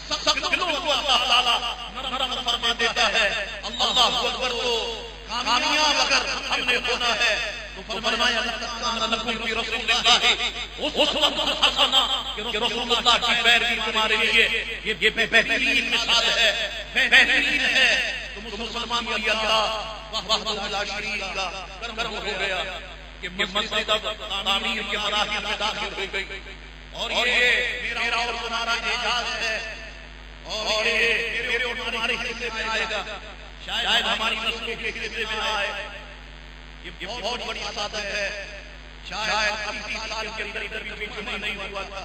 C: سخت دلوں کو اللہ تعالیٰ نرم فرما دیتا ہے۔ اللہ اکبر۔ تو کامیاب اگر ہم نے ہونا ہے تو فرمایا لقد کان لکم فی رسول اللہ اسوۃ حسنہ، کہ رسول اللہ کی پیروی تمہارے لیے یہ بہترین مثال ہے، بہترین ہے۔ تو مسلمان کی اللہ وحدہ لا شریک کا کرم ہو گیا کہ مسجد تعمیر کے مراحل میں داخل ہو گئی، اور یہ میرا اور تمہارا اعزاز ہے، اور یہ میرے اور تمہارے حصے میں آئے گا، شاید ہماری نسلوں کے حصے میں آئے۔ یہ بہت بڑی سعادت ہے۔ شاید 80 سال کے اندر کبھی بھی جمعہ نہیں ہوا تھا،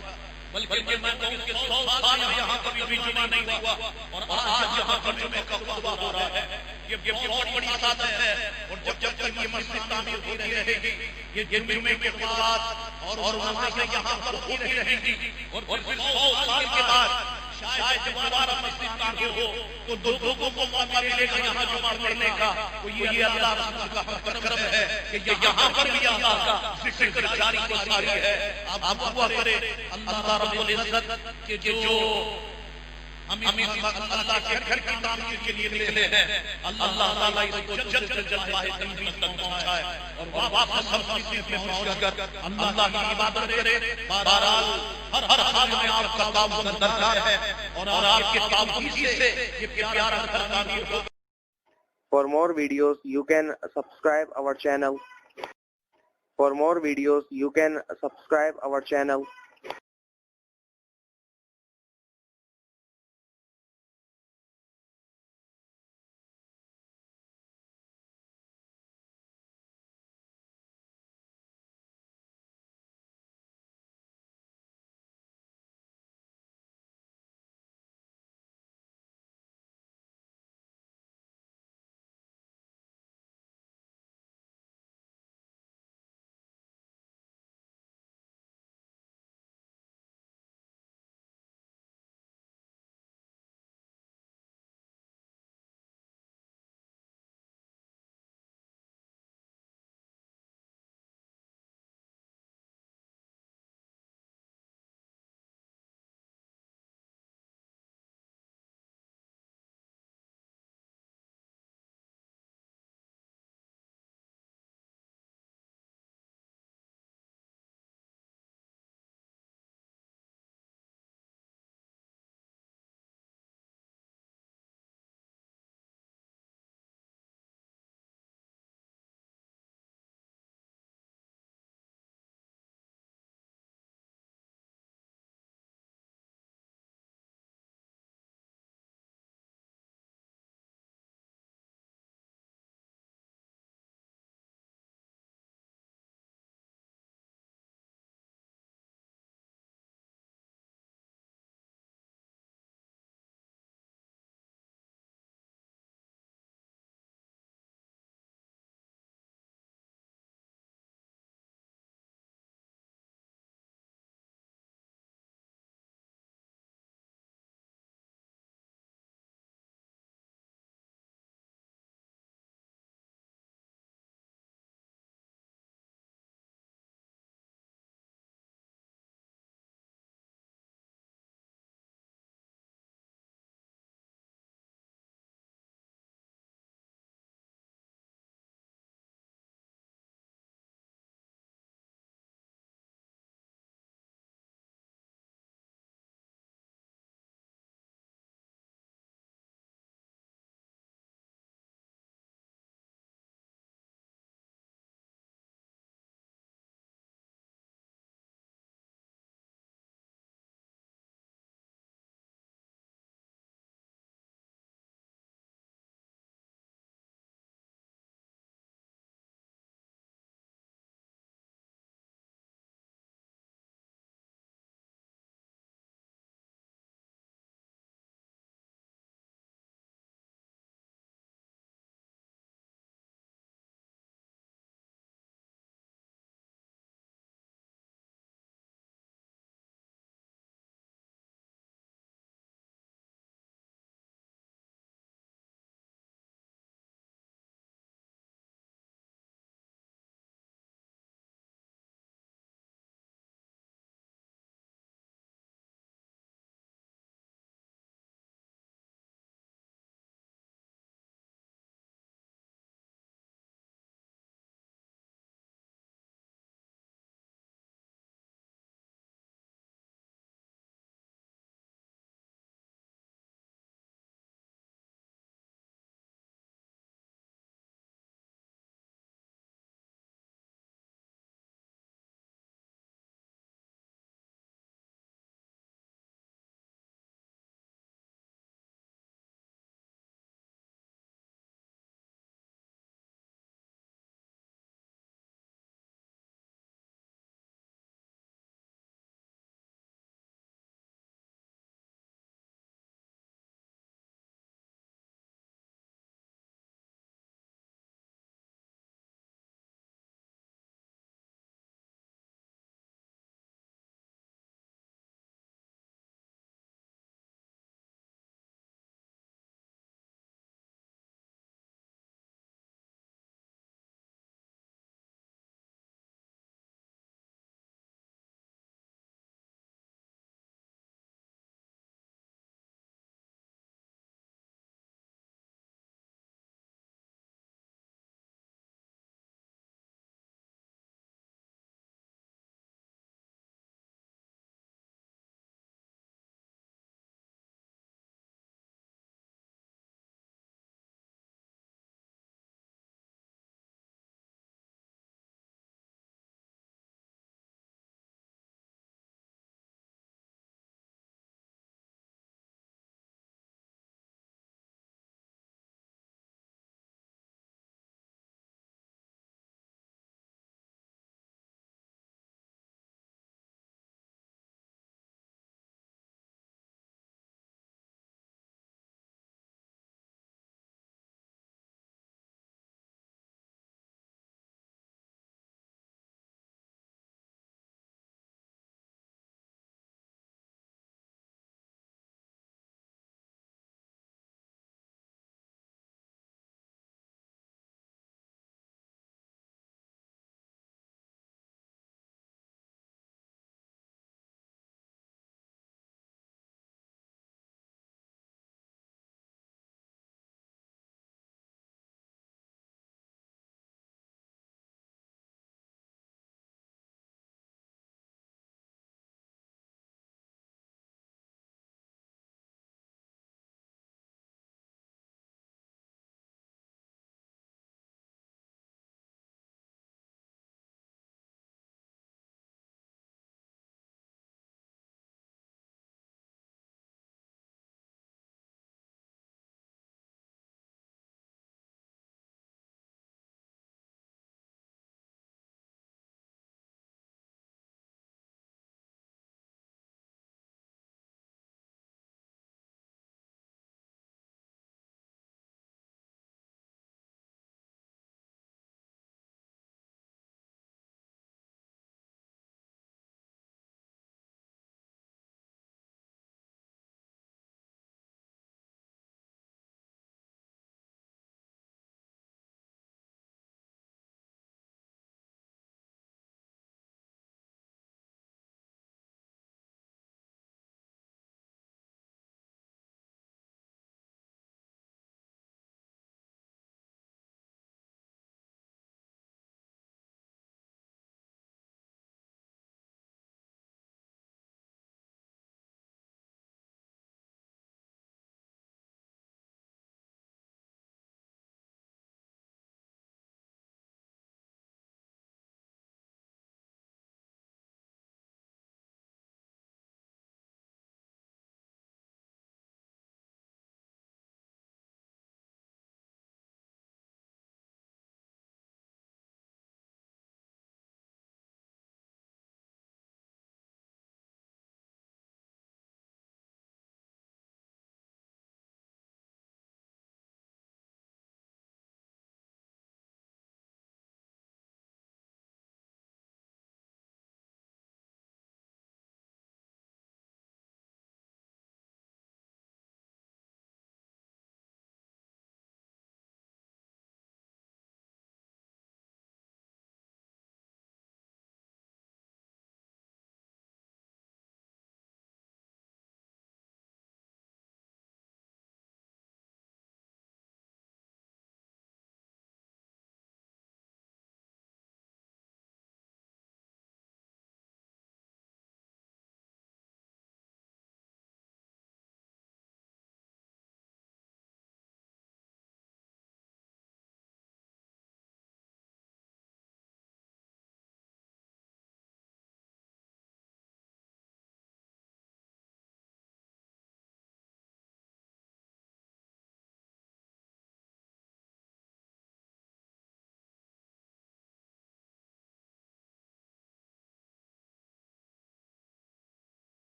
C: بلکہ میں کہوں کہ 100 سال یہاں کبھی بھی جمعہ نہیں ہوا، اور آج یہاں پر جمعے کا خطبہ ہو رہا ہے۔ یہ بہت بڑی سعادت ہے، اور جب تک یہ مسجد تعمیر ہوتی رہے گی، یہ جمعے کے خطبات اور نمازیں یہاں پر ہوتی رہیں گی، اور پھر 100 سال کے بعد شاید جب دوبارہ مسجد تعمیر ہو تو لوگوں کو موقع ملے گا یہاں جمعہ پڑھنے کا۔ تو یہ اللہ رسول کا کرم ہے کہ یہاں پر بھی اللہ کا ذکر جاری و ساری ہے۔ آپ دعا کریں اللہ رب العزت کہ جو ہم اللہ کے گھر کی تعمیر کے لیے نکلے ہیں، اللہ تعالیٰ اس کو جلد سے جلد تنظیم تک پہنچائے، اور واپس ہم مسجد میں پہنچ کر اللہ کی عبادت کرے۔ بہرحال ہر حال میں آپ کا تعاون درکار ہے، اور آپ کے تعاون سے یہ پیارا گھر تعمیر ہو۔
A: For more videos, you can subscribe our channel. For more videos, you can subscribe our channel.